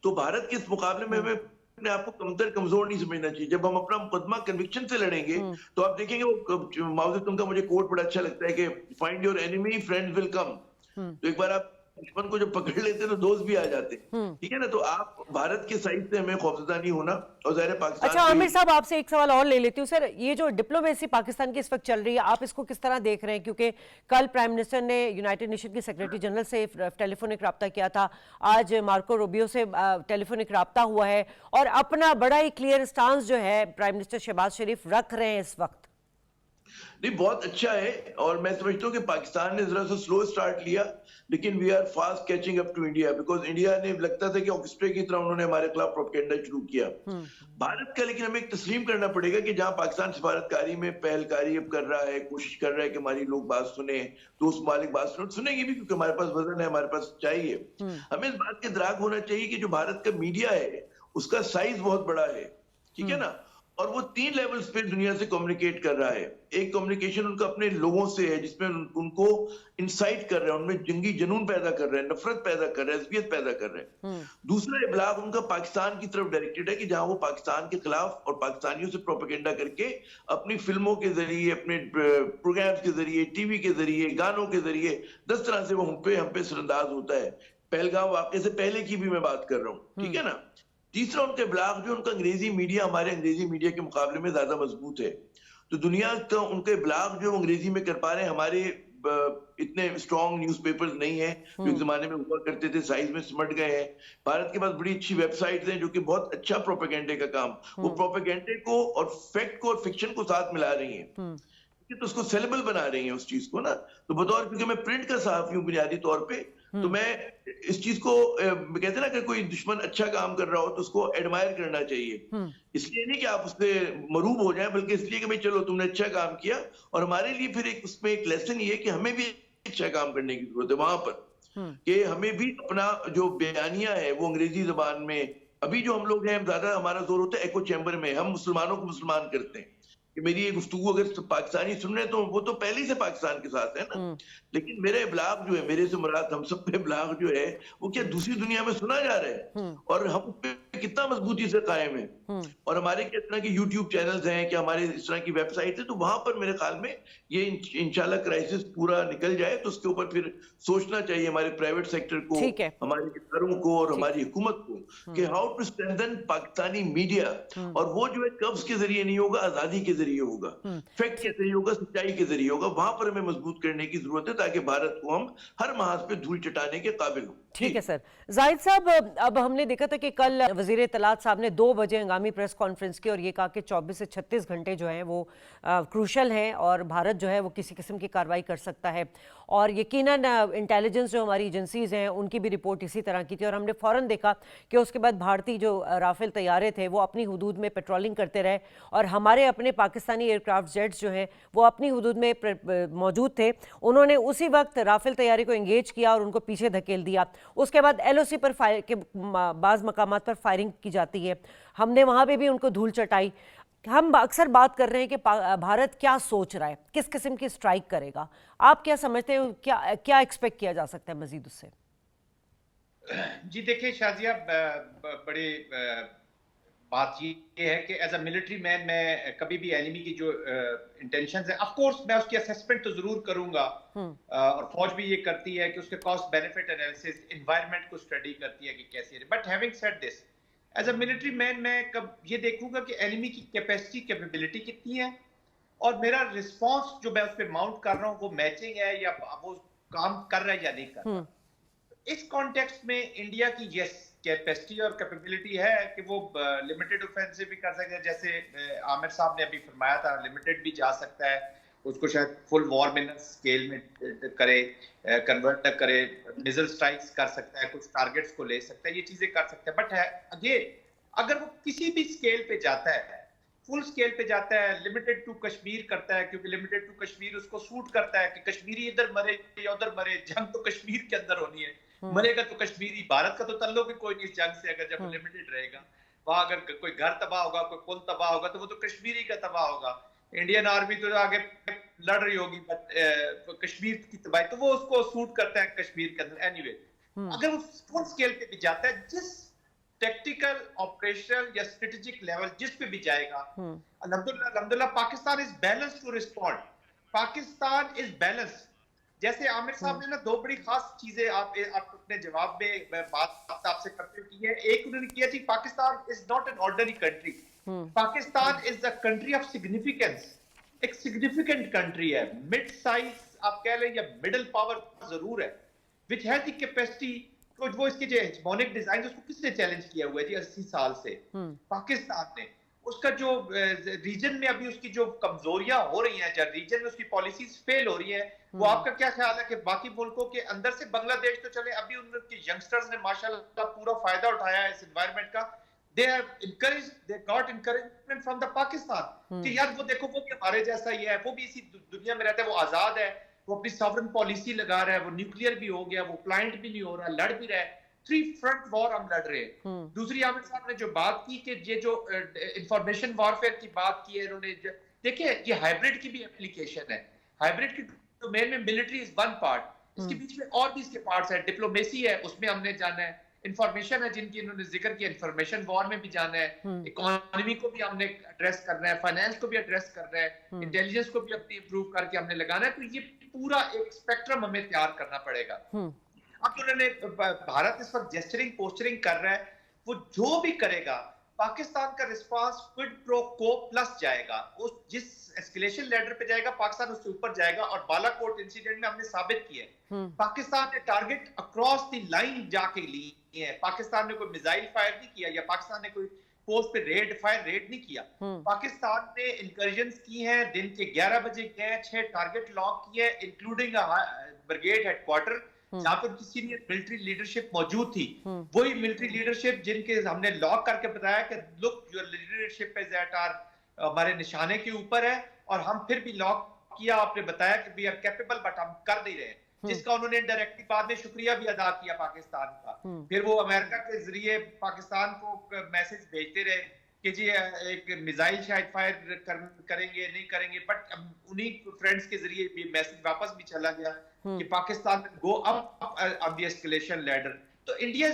तो भारत के इस मुकाबले में हमें अपने आप को कमतर कमजोर नहीं समझना चाहिए। जब हम अपना मुकदमा कन्विक्शन से लड़ेंगे तो आप देखेंगे वो माओ ज़ेडुंग का मुझे कोट बड़ा अच्छा लगता है कि find your enemy friends will come. तो एक बार आप दुश्मन को जब पकड़ लेते हैं तो दोस्त भी आ जाते हैं, ठीक है ना। तो आप भारत के साइड से हमें खौफजदा नहीं होना। और ज़ाहिर है पाकिस्तान। अच्छा आमिर साहब, आपसे एक सवाल और ले लेती हूँ सर। ये जो डिप्लोमेसी पाकिस्तान की इस वक्त चल रही है, आप इसको किस तरह देख रहे हैं? क्योंकि कल प्राइम मिनिस्टर ने यूनाइटेड नेशन के सेक्रेटरी जनरल से टेलीफोनिक रब्ता किया था, आज मार्को रूबियो से टेलीफोनिक रब्ता हुआ है और अपना बड़ा ही क्लियर स्टांस जो है प्राइम मिनिस्टर शहबाज शरीफ रख रहे हैं इस वक्त। नहीं, बहुत अच्छा है। और मैं समझता हूँ कि पाकिस्तान ने जरा सा स्लो स्टार्ट लिया, लेकिन we are fast catching up to India, because India ने लगता था कि ऑर्केस्ट्रा की तरह उन्होंने हमारे खिलाफ प्रोपेगेंडा शुरू किया भारत का। लेकिन हमें एक तस्लीम करना पड़ेगा कि जहां पाकिस्तान सिफारतकारी में पहलकारी अब कर रहा है, कोशिश कर रहा है कि हमारी लोग बात सुने, तो उस मालिक बात सुनेंगे भी, क्योंकि हमारे पास वजन है, हमारे पास सच्चाई है। हमें इस बात का इदराक होना चाहिए कि जो भारत का मीडिया है उसका साइज बहुत बड़ा है। ठीक है ना। और वो 3 लेवल्स पे दुनिया से कम्युनिकेट कर रहा है। एक कम्युनिकेशन उनका अपने लोगों से है, जिसमें उनको इंसाइट कर रहा है, उनमें जंगी जुनून पैदा कर रहा है, नफरत पैदा कर रहा है, असबियत पैदा कर रहा है। दूसरा इब्लाग उनका पाकिस्तान की तरफ डायरेक्टेड है, कि जहां वो पाकिस्तान के खिलाफ और पाकिस्तानियों से प्रोपेगेंडा करके अपनी फिल्मों के जरिए, अपने प्रोग्राम्स के जरिए, टीवी के जरिए, गानों के जरिए 10 तरह से वो हम पे सरंदाज होता है। पहलगाम वाकये से पहले की भी मैं बात कर रहा हूँ, ठीक है ना। तीसरा उनके ब्लॉग जो उनका अंग्रेजी मीडिया हमारे अंग्रेजी मीडिया के मुकाबले में ज्यादा मजबूत है। तो दुनिया का उनके ब्लॉग जो अंग्रेजी में कर पा रहे हैं, हमारे इतने स्ट्रॉन्ग न्यूज़पेपर्स नहीं है जो एक जमाने में हुआ करते थे, साइज में सिमट गए हैं। भारत के पास बड़ी अच्छी वेबसाइट्स हैं जो कि बहुत अच्छा प्रोपेगेंडे का काम, वो प्रोपेगेंडे को और फैक्ट को और फिक्शन को साथ मिला रही हैं, तो उसको सेलेबल बना रही हैं उस चीज को ना। तो बतौर, क्योंकि मैं प्रिंट का सहाफी हूँ बुनियादी तौर पे, तो मैं इस चीज को कहते हैं ना कि कोई दुश्मन अच्छा काम कर रहा हो तो उसको एडमायर करना चाहिए। इसलिए नहीं कि आप उससे मरूब हो जाएं, बल्कि इसलिए कि भाई चलो तुमने अच्छा काम किया, और हमारे लिए फिर एक उसमें एक लेसन ये है कि हमें भी अच्छा काम करने की जरूरत है वहां पर, कि हमें भी अपना जो बयानिया है वो अंग्रेजी जबान में, अभी जो हम लोग हैं ज्यादा हमारा जोर होता है एको चैम्बर में, हम मुसलमानों को मुसलमान करते हैं कि मेरी ये गुफ्तगू अगर पाकिस्तानी सुन रहे हैं तो वो तो पहले ही से पाकिस्तान के साथ है ना। लेकिन मेरे ब्लॉग जो है, मेरे से मुराद हम सब पे ब्लॉग जो है, वो क्या दूसरी दुनिया में सुना जा रहा है, और हम उस पे कितना मजबूती से कायम है। और हमारे किस तरह के यूट्यूब चैनल्स हैं, कि हमारे इस तरह की वेबसाइट है, तो वहां पर मेरे ख्याल में ये इंशाल्लाह क्राइसिस पूरा निकल जाए तो उसके ऊपर फिर सोचना चाहिए हमारे प्राइवेट सेक्टर को, हमारे इदारों को और हमारी हुकूमत को, कि how to strengthen Pakistani media. और वो जो है कब्ज के जरिए नहीं होगा, आजादी के जरिए होगा, फैक्ट के जरिए होगा, सच्चाई के जरिए होगा। वहां पर हमें मजबूत करने की जरूरत है ताकि भारत को हम हर महाज पे धूल चटाने के काबिल हो। ठीक है सर। जाहिद साहब, अब हमने देखा था कि कल वजीर इत्तलात साहब ने 2 बजे हंगामी प्रेस कॉन्फ्रेंस की और ये कहा कि 24 से 36 घंटे जो हैं वो क्रूशल हैं और भारत जो है वो किसी किस्म की कार्रवाई कर सकता है। और यकीनन इंटेलिजेंस जो हमारी एजेंसीज हैं उनकी भी रिपोर्ट इसी तरह की थी, और हमने फ़ौरन देखा कि उसके बाद भारतीय जो राफेल तैयारे थे वो अपनी हदूद में पेट्रोलिंग करते रहे, और हमारे अपने पाकिस्तानी एयरक्राफ्ट जेट्स जो हैं वो अपनी हदूद में मौजूद थे। उन्होंने उसी वक्त राफेल तैयारे को एंगेज किया और उनको पीछे धकेल दिया। उसके बाद LOC पर फायर के बाज़ मकामात पर फायरिंग की जाती है, हमने वहाँ पे भी उनको धूल चटाई। हम अक्सर बात कर रहे हैं कि भारत क्या सोच रहा है, किस किस्म की स्ट्राइक करेगा। आप क्या समझते हो, क्या एक्सपेक्ट किया जा सकता है मजीद उससे? जी देखिए शाजिया, बड़े बात ये है कि एज अ मिलिट्री मैन मैं कभी भी एनिमी की जो इंटेंशंस है, ऑफ कोर्स मैं उसकी असेसमेंट तो जरूर करूंगा, और फौज भी ये करती है कि उसके कॉस्ट बेनिफिट एनालिसिस, एनवायरनमेंट को स्टडी करती है कि कैसी है। But having said this, as a military man मैं कब ये देखूंगा कि एनिमी की कैपेसिटी, कैपेबिलिटी कितनी है, और मेरा रिस्पॉन्स जो मैं उस पर माउंट कर रहा हूँ वो मैचिंग है या वो काम कर रहा है या नहीं कर रहा। इस कॉन्टेक्स्ट में इंडिया की यस कैपेसिटी और कैपेबिलिटी है कि वो लिमिटेड ऑफेंसिव भी कर सकते हैं, जैसे आमिर साहब ने अभी फरमाया था, लिमिटेड भी जा सकता है, उसको शायद फुल वॉर में स्केल में करे, कन्वर्ट न करे, मिसाइल स्ट्राइक्स कर सकता है, कुछ टारगेट्स को ले सकता है, ये चीजें कर सकता है। बट अगेन अगर वो किसी भी स्केल पे जाता है, फुल स्केल पे जाता है, लिमिटेड टू कश्मीर करता है, क्योंकि लिमिटेड टू कश्मीर उसको सूट करता है कि कश्मीरी इधर मरे या उधर मरे, जंग तो कश्मीर के अंदर होनी है, मरेगा तो कश्मीरी, भारत का तो तल्लुक ही कोई नहीं इस जंग से। अगर जब लिमिटेड रहेगा, वहां अगर कोई घर तबाह होगा, कोई पुल तबाह होगा, तो वो तो कश्मीरी का तबाह होगा। इंडियन आर्मी तो आगे लड़ रही होगी, बट कश्मीर की तबाही तो वो उसको सूट करता है कश्मीर के अंदर। एनीवे, अगर वो फुल स्केल पे भी जाता है, जिस टेक्टिकल, ऑपरेशनल या स्ट्रेटेजिक लेवल जिस पे भी जाएगा, अल्हम्दुलिल्लाह Pakistan is balanced to respond. Pakistan is balanced. जैसे आमिर साहब ने ना 2 बड़ी खास चीजें आप अपने जवाब में बात आपसे करते हुए की है। एक उन्होंने किया थी, Pakistan is not an ordinary country, Pakistan is a country of significance, एक सिग्निफिकेंट कंट्री है, मिड साइज आप कह लें या मिडिल पावर जरूर है, विच हैज द कैपेसिटी। तो वो इसके जो हेजेमोनिक डिजाइन उसको किसने चैलेंज किया हुआ है जी 80 साल से? पाकिस्तान ने। उसका जो रीजन में अभी उसकी जो कमजोरियां हो रही हैं, जब रीजन में उसकी पॉलिसीज फेल हो रही है, वो आपका क्या ख्याल है कि बाकी मुल्कों के अंदर से, बांग्लादेश तो चले, अभी उनके यंगस्टर्स ने माशाल्लाह पूरा फायदा उठाया है इस एनवायरनमेंट का, they have encouraged, they got encouragement from the Pakistan कि यार वो देखो वो भी हमारे जैसा ही है, वो भी इसी दुनिया में रहता है, वो आजाद है, वो अपनी सॉवरेन पॉलिसी लगा रहा है, वो न्यूक्लियर भी हो गया, वो प्लांट भी नहीं हो रहा, लड़ भी रहा है, 3 फ्रंट वॉर हम लड़ रहे हैं। दूसरी आमिर साहब ने जो बात की कि ये जो इंफॉर्मेशन वॉरफेयर की बात की है इन्होंने, देखिए ये हाइब्रिड की भी एप्लीकेशन है। हाइब्रिड की डोमेन में मिलिट्री इज वन पार्ट, इसके बीच में और भी इसके पार्ट्स है, डिप्लोमेसी है उसमें हमने जाना है, इंफॉर्मेशन है जिनकी इन्होंने जिक्र किया, इंफॉर्मेशन वॉर में भी जाना है, इकोनॉमी को भी हमने एड्रेस करना है, फाइनेंस को भी एड्रेस करना है, इंटेलिजेंस को भी अपनी इंप्रूव करके हमने लगाना है। तो ये पूरा एक स्पेक्ट्रम हमें तैयार करना पड़ेगा। अब उन्होंने भारत इस वक्त जेस्चरिंग पोस्चरिंग कर रहा है, वो जो भी करेगा पाकिस्तान का रिस्पांस क्विड प्रो को प्लस जाएगा, उस जिस एस्केलेशन लेडर पे जाएगा पाकिस्तान उससे ऊपर जाएगा। और बालाकोट इंसिडेंट में हमने साबित किया है पाकिस्तान ने टारगेट अक्रॉस द लाइन जाके ली है। पाकिस्तान ने कोई मिसाइल फायर नहीं किया या पाकिस्तान ने कोई पोस्ट पे रेड नहीं किया। पाकिस्तान ने इंकर्जन्स की हैं, दिन के 11 बजे गए, 6 टारगेट लॉक किए इंक्लूडिंग ब्रिगेड हेडक्वार्टर जहां पर उनकी सीनियर मिलिट्री लीडरशिप मौजूद थी। वही मिलिट्री लीडरशिप जिनके हमने लॉक करके बताया कि look your leadership is at our, हमारे निशाने के ऊपर है, और हम फिर भी लॉक किया। आपने बताया कि वी आर कैपेबल बट हम कर नहीं रहे, जिसका उन्होंने डायरेक्टली बाद में शुक्रिया भी अदा किया पाकिस्तान का। फिर वो अमेरिका के जरिए पाकिस्तान को मैसेज भेजते रहे कि जी एक मिसाइल शायद फायर करेंगे नहीं करेंगे, बट उन्हीं फ्रेंड्स के जरिए भी मैसेज वापस भी चला गया कि Pakistan go up on the escalation ladder. तो इंडिया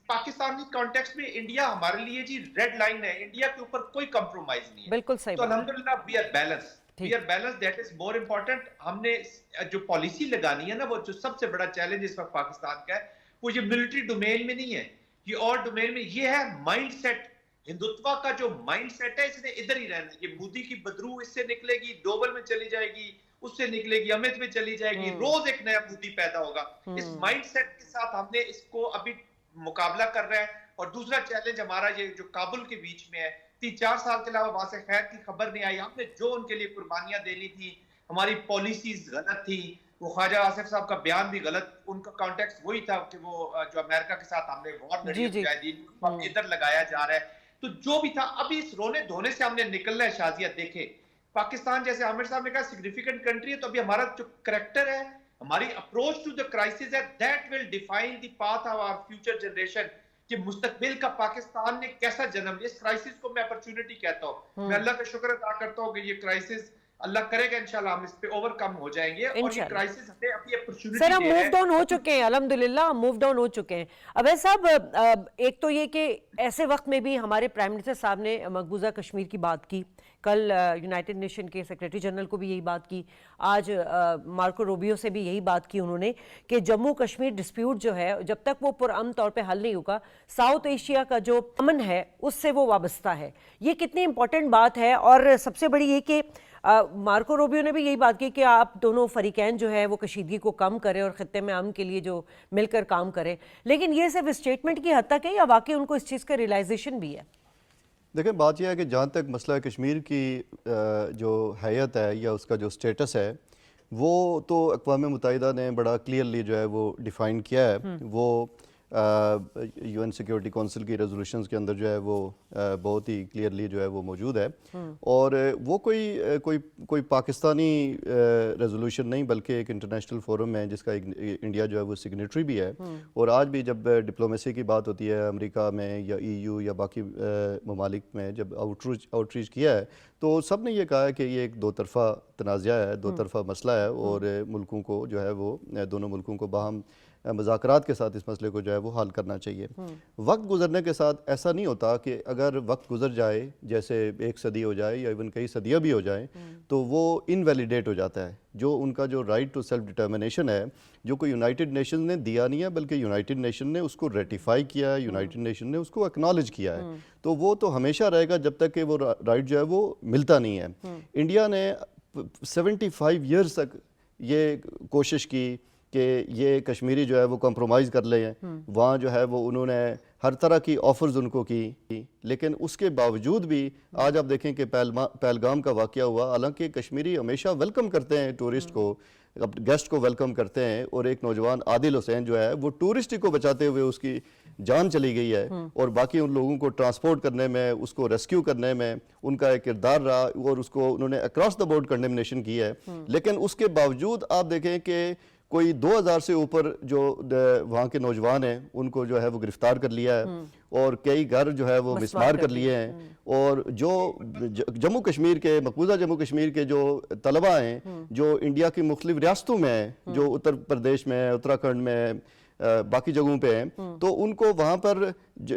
पाकिस्तानी कॉन्टेक्स्ट में इंडिया हमारे लिए जी रेड लाइन है, इंडिया के ऊपर कोई कंप्रोमाइज नहीं है। बिल्कुल सही तो अल्हम्दुलिल्लाह we are balance, that is more important. हमने जो पॉलिसी लगानी है ना, वो जो सबसे बड़ा चैलेंज इस वक्त पाकिस्तान का है वो ये मिलिट्री डोमेन में नहीं है, ये और डोमेन में ये है माइंडसेट। हिंदुत्व का जो माइंडसेट है इसने इधर ही रहना है। ये मोदी की बदरू इससे निकलेगी, डोबल में चली जाएगी, उससे निकलेगी, अमित में चली जाएगी, रोज एक नया मोदी पैदा होगा। इस माइंडसेट के साथ हमने इसको अभी मुकाबला कर रहे हैं। और दूसरा चैलेंज हमारा ये जो काबुल के बीच में है, 3-4 साल के अलावा वहां से खैर की खबर नहीं आई। हमने जो उनके लिए कुर्बानियां देनी थी, हमारी पॉलिसीज गलत थी, वो ख्वाजा आसिफ साहब का बयान भी गलत, उनका कॉन्टेक्स्ट वही था कि वो जो अमेरिका के साथ हमने वॉर लड़ी मुजाहिदीन इधर लगाया जा रहा है। तो जो भी था अभी इस रोने धोने से हमने निकलना है। शाजिया देखे पाकिस्तान जैसे आमिर साहब ने कहा सिग्निफिकेंट कंट्री है, तो अभी हमारा जो करैक्टर है, हमारी अप्रोच टू द क्राइसिस है, that will define the path of our future generation कि मुस्तकबिल का पाकिस्तान ने कैसा जन्म लिया। इस क्राइसिस को मैं अपॉर्चुनिटी कहता हूँ। मैं अल्लाह का शुक्र अदा करता हूँ कि ये क्राइसिस अल्लाह करेगा इंशाल्लाह हम इस पे ओवरकम हो जाएंगे। और ये क्राइसिस हमें अभी अपॉर्चुनिटी सर, हम मूव डाउन हो चुके हैं, अल्हम्दुलिल्लाह हम मूव डाउन हो चुके हैं। अवैध साहब, एक तो ये कि ऐसे वक्त में भी हमारे प्राइम मिनिस्टर साहब ने मकबूजा कश्मीर की बात की, कल यूनाइटेड नेशन के सेक्रेटरी जनरल को भी यही बात की, आज मार्को रूबियो से भी यही बात की उन्होंने कि जम्मू कश्मीर डिस्प्यूट जो है जब तक वो पुरअमन तौर पे हल नहीं होगा, साउथ एशिया का जो अमन है उससे वो वाबस्ता है। ये कितनी इंपॉर्टेंट बात है। और सबसे बड़ी ये कि मार्को रूबियो ने भी यही बात की कि आप दोनों फरीकैन जो है वो कशीदगी को कम करें और खित्ते में अमन के लिए जो मिलकर काम करें। लेकिन ये सिर्फ स्टेटमेंट की हद तक है या वाकई उनको इस चीज़ का रियलाइजेशन भी है? देखिए, बात यह है कि जहाँ तक मसला कश्मीर की जो हैयत है या उसका जो स्टेटस है, वो तो अक़वाम मुत्तहिदा ने बड़ा क्लियरली जो है वो डिफ़ाइन किया है। वो UN सिक्योरिटी काउंसिल की रेजोल्यूशंस के अंदर जो है वो बहुत ही क्लियरली जो है वो मौजूद है। और वो कोई पाकिस्तानी रेजोल्यूशन नहीं, बल्कि एक इंटरनेशनल फोरम है जिसका इंडिया जो है वो सिग्नेटरी भी है। और आज भी जब डिप्लोमेसी की बात होती है अमेरिका में या EU या बाकी ममालिक में, जब आउटरीच किया है तो सब ने ये कहा है कि ये एक दो तरफ़ा तनाज़ा है, दो तरफ़ा मसला है और मुल्कों को जो है वो दोनों मुल्कों को बाहम मुज़ाकरात के साथ इस मसले को जो है वो हल करना चाहिए। वक्त गुजरने के साथ ऐसा नहीं होता कि अगर वक्त गुजर जाए, जैसे 1 सदी हो जाए या इवन कई सदियाँ भी हो जाएं, तो वो इनवैलिडेट हो जाता है। जो उनका जो राइट टू सेल्फ डिटर्मिनेशन है, जो कोई यूनाइटेड नेशन ने दिया नहीं है बल्कि यूनाइटेड नेशन ने उसको रेटिफाई किया है, यूनाइटेड नेशन ने उसको एक्नॉलेज किया है, तो वो तो हमेशा रहेगा जब तक कि वो राइट जो है वो मिलता नहीं है। इंडिया ने 75 ईयर्स तक ये कोशिश की कि ये कश्मीरी जो है वो कंप्रोमाइज़ कर ले हैं, वहाँ जो है वो उन्होंने हर तरह की ऑफ़र्स उनको की, लेकिन उसके बावजूद भी आज आप देखें कि पहलगाम का वाक़या हुआ। हालांकि कश्मीरी हमेशा वेलकम करते हैं टूरिस्ट को, गेस्ट को वेलकम करते हैं, और एक नौजवान आदिल हुसैन जो है वो टूरिस्ट ही को बचाते हुए उसकी जान चली गई है, और बाकी उन लोगों को ट्रांसपोर्ट करने में, उसको रेस्क्यू करने में उनका एक किरदार रहा, और उसको उन्होंने अक्रॉस द बोर्ड कंडेमनेशन की है। लेकिन उसके बावजूद आप देखें कि कोई 2000 से ऊपर जो वहाँ के नौजवान हैं उनको जो है वो गिरफ्तार कर लिया है और कई घर जो है वो मिसमार कर लिए हैं। और जो जम्मू कश्मीर के मकबूजा जम्मू कश्मीर के जो तलबा हैं जो इंडिया की मुख्तलिफ रियासतों में हैं, जो उत्तर प्रदेश में, उत्तराखंड में, बाकी जगहों पे हैं, तो उनको वहाँ पर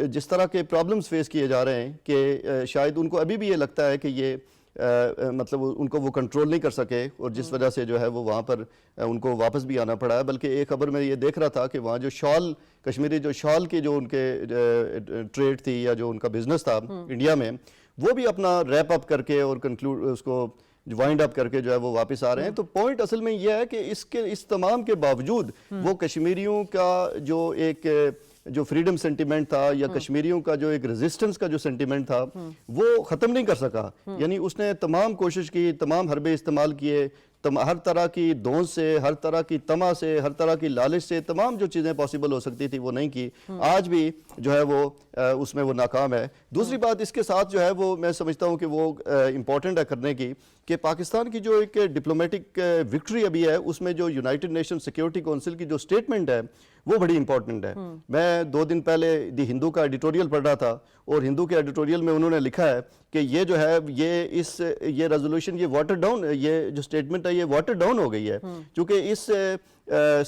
जिस तरह के प्रॉब्लम्स फेस किए जा रहे हैं कि शायद उनको अभी भी ये लगता है कि ये मतलब उनको वो कंट्रोल नहीं कर सके और जिस वजह से जो है वो वहाँ पर उनको वापस भी आना पड़ा है। बल्कि एक खबर में ये देख रहा था कि वहाँ जो शॉल, कश्मीरी जो शॉल की जो उनके ट्रेड थी या जो उनका बिजनेस था इंडिया में, वो भी अपना रैप अप करके और कंक्लूड उसको वाइंड अप करके जो है वो वापस आ रहे हैं। तो पॉइंट असल में यह है कि इस तमाम के बावजूद वो कश्मीरियों का जो फ्रीडम सेंटिमेंट था या कश्मीरियों का जो एक रेजिस्टेंस का जो सेंटिमेंट था वो ख़त्म नहीं कर सका। यानी उसने तमाम कोशिश की, तमाम हरबे इस्तेमाल किए, हर तरह की दोंद से, हर तरह की तमा से, हर तरह की लालच से, तमाम जो चीज़ें पॉसिबल हो सकती थी वो नहीं की। आज भी जो है वो उसमें वो नाकाम है। दूसरी बात इसके साथ जो है वो मैं समझता हूँ कि वो इम्पॉर्टेंट है करने की कि पाकिस्तान की जो एक डिप्लोमेटिक विक्ट्री अभी है उसमें जो यूनाइटेड नेशन सिक्योरिटी काउंसिल की जो स्टेटमेंट है वो बड़ी इंपॉर्टेंट है। मैं 2 दिन पहले दी हिंदू का एडिटोरियल पढ़ रहा था और हिंदू के एडिटोरियल में उन्होंने लिखा है कि ये जो है ये रेजोल्यूशन, ये वाटर डाउन, ये जो स्टेटमेंट है ये वाटर डाउन हो गई है, क्योंकि इस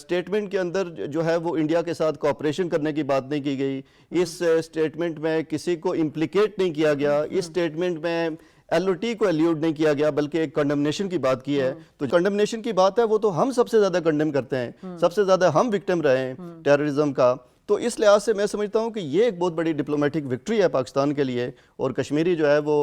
स्टेटमेंट के अंदर जो है वो इंडिया के साथ कोऑपरेशन करने की बात नहीं की गई। इस स्टेटमेंट में किसी को इम्प्लीकेट नहीं किया गया, इस स्टेटमेंट में एलओटी को एल्यूड नहीं किया गया, बल्कि एक कंडेमनेशन की बात की है। तो कंडेमनेशन की बात है वो तो हम सबसे ज्यादा कंडेम करते हैं, सबसे ज्यादा हम विक्टिम रहे हैं टेररिज्म का। तो इस लिहाज से मैं समझता हूँ कि ये एक बहुत बड़ी डिप्लोमेटिक विक्ट्री है पाकिस्तान के लिए। और कश्मीरी जो है वो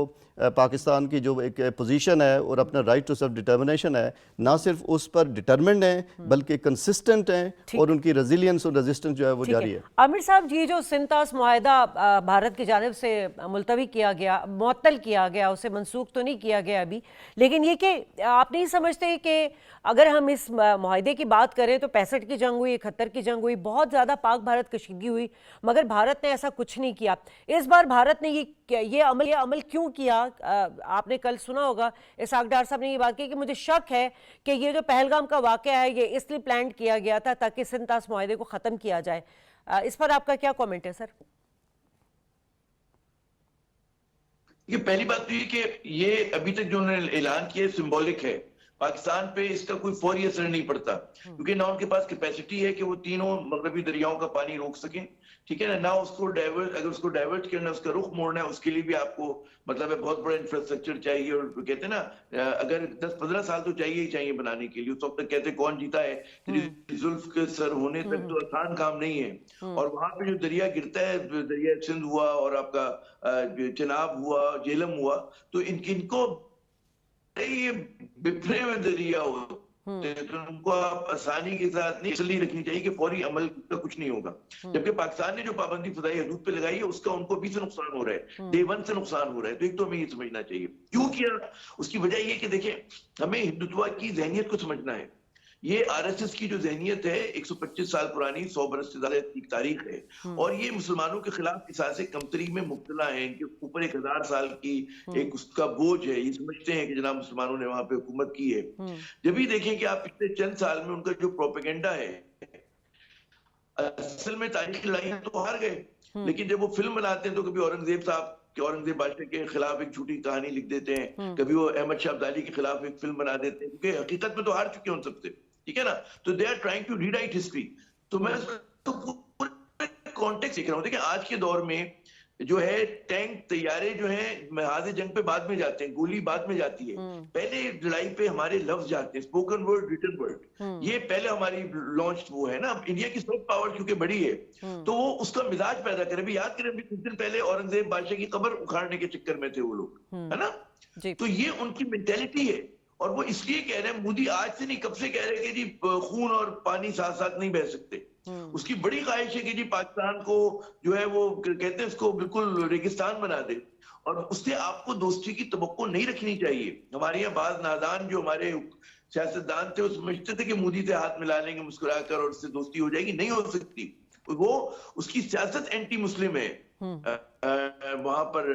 पाकिस्तान की जो एक पोजीशन है और अपना राइट टू सेल्फ डिटर्मिनेशन है, ना सिर्फ उस पर डिटर्मिन्ड हैं बल्कि कंसिस्टेंट हैं और उनकी रेजिलियंस और रेजिस्टेंस जो है वो जारी है। आमिर साहब जी, जो सिंतास मुआहदा भारत की जानिब से मुलतवी किया गया, मुअत्तल किया गया, उसे मनसूख तो नहीं किया गया अभी, लेकिन ये कि आप नहीं समझते कि अगर हम इस मुआहदे की बात करें तो 65 की जंग हुई, 71 की जंग हुई, बहुत ज़्यादा पाक भारत कशीदगी हुई, मगर भारत ने ऐसा कुछ नहीं किया। इस बार भारत ने ये अमल क्यों किया? आपने कल सुना होगा इसहाक डार साहब ने ये बात की कि मुझे शक है कि ये जो पहलगाम का वाकया है ये इसलिए प्लान किया गया था ताकि सिंतास मुआहदे को ख़त्म किया जाए। इस पर आपका क्या कमेंट है सर? ये पहली बात तो ये कि ये अभी तक जो उन्होंने ऐलान किया सिंबॉलिक है, पाकिस्तान पे इसका कोई फौरी असर नहीं पड़ता, क्योंकि ना उनके पास कैपेसिटी है कि वो तीनों मगरबी दरियाओं का पानी रोक सकें, ठीक है ना उसको डाइवर्ट, अगर उसको डाइवर्ट करना, उसका रुख मोड़ना है, उसके लिए भी आपको मतलब है बहुत बड़ा इंफ्रास्ट्रक्चर चाहिए। और कहते हैं ना अगर 10-15 साल तो चाहिए ही चाहिए बनाने के लिए। उस वक्त कहते कौन जीता है, जुल्फ के सर होने तक तो आसान काम नहीं है। और वहां पे जो दरिया गिरता है, दरिया सिंध हुआ और आपका चिनाब हुआ, झेलम हुआ, तो इनको ये बिफरे में दरिया हो तो उनको आप आसानी के साथ नहीं इसलिए रखनी चाहिए कि फौरी अमल का कुछ नहीं होगा। जबकि पाकिस्तान ने जो पाबंदी फदाई हदूद पे लगाई है उसका उनको भी से नुकसान हो रहा है, डे 1 से नुकसान हो रहा है। तो एक तो हमें ये समझना चाहिए क्यों किया। उसकी वजह ये कि देखिए हमें हिंदुत्व की जहनियत को समझना है। ये आरएसएस की जो जहनियत है 125 साल पुरानी, 100 बरस से ज्यादा की तारीख है और ये मुसलमानों के खिलाफ किसासे कमतरी में मुब्तला है। इनके ऊपर 1000 साल की एक उसका बोझ है। ये समझते हैं कि जनाब मुसलमानों ने वहां पे हुकूमत की है। जब भी देखें कि आप पिछले चंद साल में उनका जो प्रोपेगेंडा है, असल में तारीखी लड़ाई तो हार गए, लेकिन जब वो फिल्म बनाते हैं तो कभी औरंगजेब साहब औरंगजेब बादशाह के खिलाफ एक झूठी कहानी लिख देते हैं, कभी वो अहमद शाह अब्दाली के खिलाफ एक फिल्म बना देते हैं, क्योंकि हकीकत में तो हार चुके हैं उन सबसे, ठीक है ना। तो they are trying to rewrite history. तो मैं तो पूरे कॉन्टेक्स्ट देख रहा हूँ। देखिए आज के दौर में जो है टैंक तैयारे जो है महाज जंग पे बाद में जाते हैं, गोली बाद में जाती है, पहले लड़ाई पे हमारे लफ्ज जाते हैं, स्पोकन वर्ड, रिटन वर्ड, ये पहले हमारी लॉन्च वो है ना। इंडिया की सॉफ्ट पावर क्योंकि बड़ी है तो वो उसका मिजाज पैदा करे। भी याद करें कुछ दिन पहले औरंगजेब बादशाह की कब्र उखाड़ने के चक्कर में थे वो लोग, है ना। तो ये उनकी मेंटेलिटी है और वो इसलिए कह रहे हैं, मोदी आज से नहीं कब से कह रहे हैं कि जी खून और पानी साथ साथ नहीं बह सकते। उसकी बड़ी ख्वाहिश है कि जी पाकिस्तान को जो है वो कहते हैं उसको बिल्कुल रेगिस्तान बना दे और उससे आपको दोस्ती की तवक्को नहीं रखनी चाहिए। हमारे यहाँ बाज नादान जो हमारे सियासतदान थे वो समझते थे कि मोदी से हाथ मिला लेंगे मुस्कुराकर और उससे दोस्ती हो जाएगी, नहीं हो सकती। वो उसकी सियासत एंटी मुस्लिम है वहां पर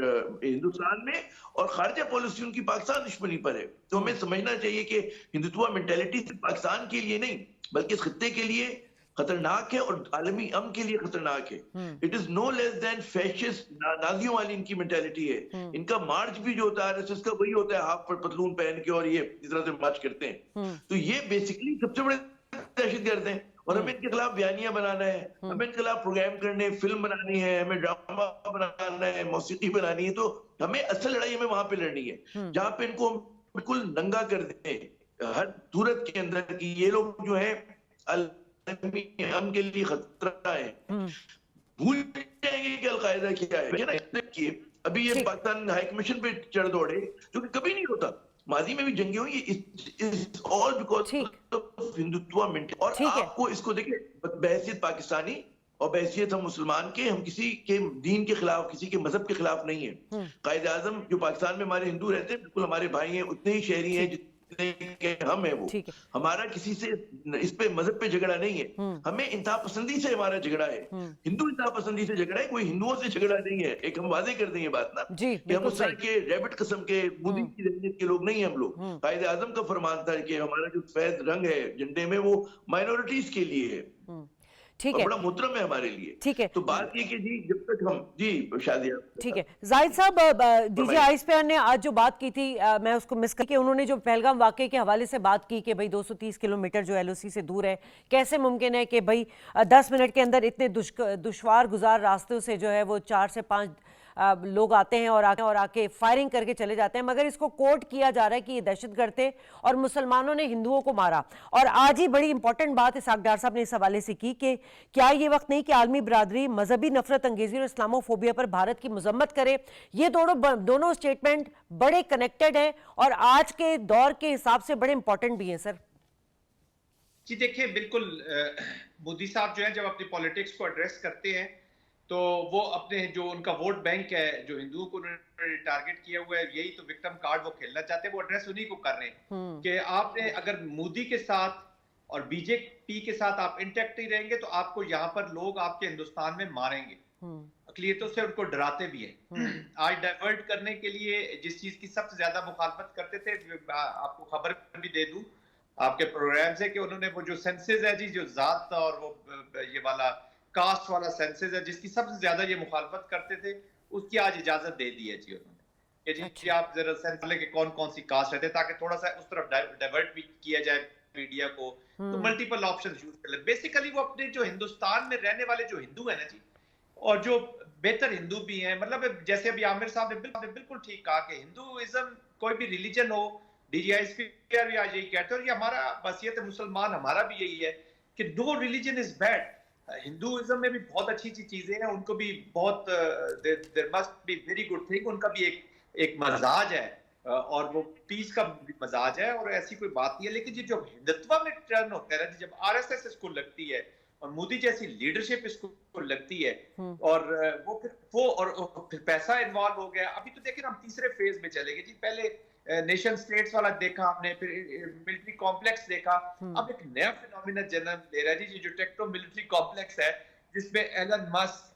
हिंदुस्तान में, और खारजा पॉलिसी उनकी पाकिस्तान दुश्मनी पर है। तो हमें समझना चाहिए कि हिंदुत्व मेंटेलिटी सिर्फ पाकिस्तान के लिए नहीं, बल्कि इस खत्ते के लिए खतरनाक है और आलमी अमन के लिए खतरनाक है। It is no less than fascist, नाजियों वाली इनकी मेंटेलिटी है। इनका मार्च भी जो होता है आरएसएस का वही होता है, हाफ पतलून पहन के और ये इस तरह से मार्च करते हैं। तो ये बेसिकली सबसे बड़े दहशतगर्द हैं और हमें इनके खिलाफ बयानियां बनाना है, हमें इनके खिलाफ प्रोग्राम करने, फिल्म बनानी है, हमें ड्रामा बनाना है, मौसीकी बनानी है। तो हमें असल लड़ाई हमें वहां पे लड़नी है जहां पे इनको बिल्कुल नंगा कर दें हर सूरत के अंदर कि ये लोग जो है हम के लिए खतरा है। भूल जाएंगे कि अलकायदा क्या है। अभी ये पाकिस्तान हाई कमीशन पे चढ़ दौड़े जो कि कभी नहीं होता, माजी में भी जंगे हुई, is all because of Hindutva maintain. और आपको इसको देखिए, बहैसियत पाकिस्तानी और बहैसियत हम मुसलमान के, हम किसी के दीन के खिलाफ, किसी के मजहब के खिलाफ नहीं है। कायदे आजम जो पाकिस्तान में हमारे हिंदू रहते हैं बिल्कुल हमारे भाई हैं, उतने ही शहरी हैं जितने के हम है वो। हमारा किसी से इस पे मजहब पे झगड़ा नहीं है, हमें इंतहा पसंदी से हमारा झगड़ा है। हिंदू इंतहा पसंदी से झगड़ा है, कोई हिंदुओं से झगड़ा नहीं है। एक हम वादे कर देंगे बात ना कि हम उस तरह के रैबिट किस्म के मोदी की रहनियत के लोग नहीं है हम लोग। कायदे आजम का फरमान था कि हमारा जो सफेद रंग है झंडे में वो माइनॉरिटीज के लिए है, ठीक है, बड़ा मोहतरम है हमारे लिए। ठीक है, तो बात ये कि जी जब तक हम जी शादिया, ठीक है जाहिद साहब, डीजी आईएसपीआर ने आज जो बात की थी मैं उसको मिस करके, उन्होंने जो पहलगाम वाकये के हवाले से बात की कि भाई 230 किलोमीटर जो एलओसी से दूर है, कैसे मुमकिन है कि भाई 10 मिनट के अंदर इतने दुश्वार गुजार रास्तों से जो है वो 4 से 5 लोग आते हैं और आके फायरिंग करके चले जाते हैं, मगर इसको कोट किया जा रहा है कि ये दहशतगर्द थे और मुसलमानों ने हिंदुओं को मारा। और आज ही बड़ी इंपॉर्टेंट बात इसाक डार साहब ने इस हवाले से की कि क्या ये वक्त नहीं कि आलमी बरादरी मजहबी नफरत अंगेजी और इस्लामोफोबिया पर भारत की मजम्मत करे। ये दोनों स्टेटमेंट बड़े कनेक्टेड हैं और आज के दौर के हिसाब से बड़े इंपॉर्टेंट भी हैं सर। जी देखिए, बिल्कुल मोदी साहब जो है जब अपनी पॉलिटिक्स को एड्रेस करते हैं तो वो अपने जो उनका वोट बैंक है, जो हिंदुओं को उन्होंने टारगेट किया हुआ है, यही तो विक्टिम कार्ड वो खेलना चाहते हैं, वो एड्रेस उन्हीं को कर रहे हैं कि आपने अगर मोदी के साथ और बीजेपी के साथ आप इंटैक्ट ही रहेंगे तो आपको यहाँ पर लोग आपके हिंदुस्तान में मारेंगे। अकलियतों से उनको डराते भी हैं। आज डाइवर्ट करने के लिए जिस चीज की सबसे ज्यादा मुखालफत करते थे, आपको खबर भी दे दूं आपके प्रोग्राम से कि उन्होंने वो जो सेंसेस है जी, जो जात और वो ये वाला कास्ट वाला सेंसेस है जिसकी सबसे ज्यादा ये मुखालफत करते थे, उसकी आज इजाजत दे दी है जी उन्होंने कि जी कि आप जरा सेंस लेके कौन कौन सी कास्ट रहते हैं ताकि थोड़ा सा उस तरफ डाइवर्ट भी किया जाए मीडिया को, तो मल्टीपल ऑप्शन यूज कर ले। बेसिकली वो अपने जो हिंदुस्तान में रहने वाले जो हिंदू है ना जी, और जो बेहतर हिंदू भी हैं, मतलब जैसे अभी आमिर साहब ने बिल्कुल ठीक कहा कि हिंदुइज्म कोई भी रिलीजन हो, डीजीआईएसपीआर भी आज यही कहते हैं और ये हमारा बसियत मुसलमान हमारा भी यही है कि no religion is bad. Hinduism में भी बहुत अच्छी अच्छी चीजें हैं, उनको भी बहुत there must be very good thing, उनका भी एक मजाज है और वो पीस का मजाज है और ऐसी कोई बात नहीं है। लेकिन ये जो हिंदुत्व में टर्न होता है ना, जब आरएसएस इसको लगती है और मोदी जैसी लीडरशिप इसको लगती है और वो फिर पैसा इन्वॉल्व हो गया। अभी तो देखिए हम तीसरे फेज में चले गए जी, पहले नेशन स्टेट्स वाला देखा हमने, फिर मिलिट्री कॉम्प्लेक्स देखा, अब एक नया फिनोमिना जन्म ले रहा है जी, जो टेक्नो मिलिट्री कॉम्प्लेक्स है जिसमें एलन मस्क,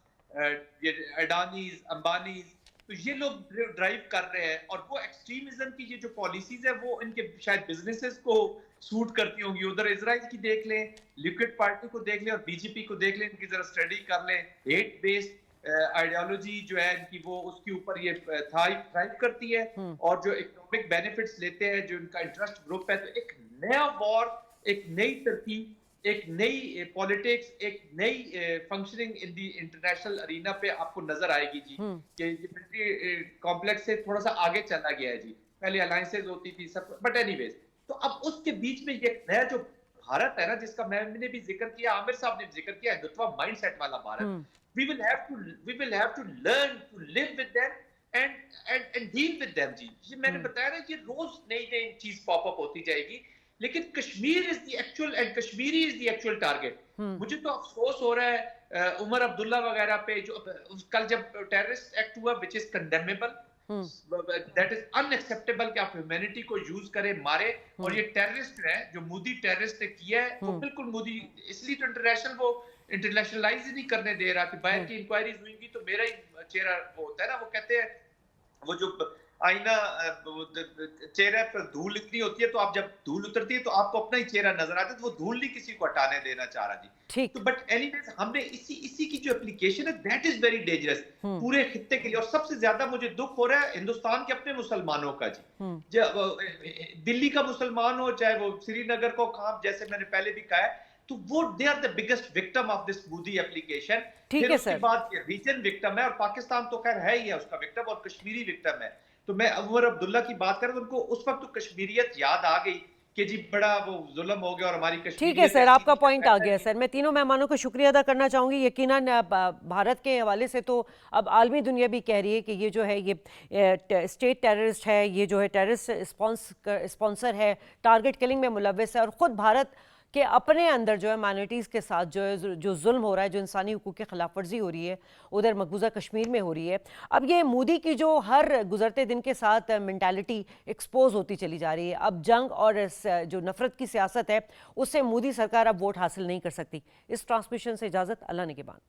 ये अडानीज, अंबानीज, तो ये लोग ड्राइव कर रहे हैं और वो एक्सट्रीमिज्म की ये जो पॉलिसीज है वो इनके शायद बिजनेसेस को सूट करती होंगी। उधर इजराइल की देख लें, लिक्विड पार्टी को देख लें और बीजेपी को देख लें, इनकी जरा स्टडी कर लें। हेट बेस्ड आइडियोलॉजी जो है इनकी, वो उसके ऊपर ये थ्राइव करती है और जो इकोनॉमिक बेनिफिट्स लेते हैं, जो इनका इंटरेस्ट ग्रुप है। तो एक नया वॉर, एक नई तरकीब, एक नई पॉलिटिक्स, एक नई functioning in the international arena पे आपको नजर आएगी जी कि ये मिलिट्री कॉम्प्लेक्स से थोड़ा सा आगे चला गया है जी। पहले अलायंसेज होती थी सब, बट एनीवेज, तो अब उसके बीच में ये नया जो भारत है ना, जिसका मैंने भी जिक्र किया, आमिर साहब ने जिक्र किया, हिंदुत्व माइंडसेट वाला Bharat, we will have to learn to live with them and deal with them जी। ये मैंने बताया ना, ये रोज नई चीज पॉप अप होती जाएगी, लेकिन Kashmir is the actual and Kashmiri is the actual target. मुझे तो अफसोस हो रहा है उमर अब्दुल्ला वगैरह पे, जो कल जब टेररिस्ट एक्ट हुआ which is condemnable, that is unacceptable कि आप ह्यूमैनिटी को यूज करें, मारे। और ये टेररिस्ट है जो मोदी टेररिस्ट ने किया है, वो बिल्कुल मोदी इसलिए तो इंटरनेशनलाइज ही नहीं करने दे रहा कि बाहर की इंक्वायरीज हुई तो मेरा ही चेहरा वो होता है ना, वो कहते हैं वो जो आईना चेहरे पर धूल इतनी होती है, तो आप जब धूल उतरती है तो आपको अपना ही चेहरा नजर आता है, तो वो धूल नहीं किसी को हटाने देना चाह रहा जी। ठीक। तो बट एनीवेज हमने इसी की जो एप्लीकेशन है दैट इज वेरी डेंजरस पूरे खित्ते के लिए। और सबसे ज्यादा मुझे दुख हो रहा है हिंदुस्तान के अपने मुसलमानों का जी। जब दिल्ली का मुसलमान हो चाहे वो श्रीनगर को खाम, जैसे मैंने पहले भी कहा है, तो वो they are the biggest victim of this Modi application. ठीक फिर है उसके सर। बाद रीजन विक्टिम है, और पाकिस्तान तो खैर है ही है उसका विक्टिम, और कश्मीरी विक्टिम है। तो मैं उमर अब्दुल्ला की बात करें तो उनको उस वक्त तो कश्मीरियत याद आ गई कि जी बड़ा वो जुल्म हो गया और हमारी कश्मीरियत। ठीक है सर, ऐसी आपका थी, पॉइंट आ ऐसा गया थी। सर। मैं तीनों मेहमानों का शुक्रिया अदा करना चाहूँगी। यकीनन भारत के हवाले से तो अब आलमी दुनिया भी कह रही है कि ये जो है ये स्टेट टेररिस्ट है, ये जो है टेररिस्ट स्पॉन्सर है, टारगेट किलिंग में मुलव्वस है, और ख़ुद भारत के अपने अंदर जो है माइनॉरिटीज़ के साथ जो जुल्म हो रहा है, जो इंसानी हुकूक की खिलाफ वर्जी हो रही है उधर मकबूजा कश्मीर में हो रही है। अब ये मोदी की जो हर गुजरते दिन के साथ मेंटालिटी एक्सपोज होती चली जा रही है। अब जंग और जो नफरत की सियासत है उससे मोदी सरकार अब वोट हासिल नहीं कर सकती। इस ट्रांसमिशन से इजाज़त, अल्लाह ने के बाद।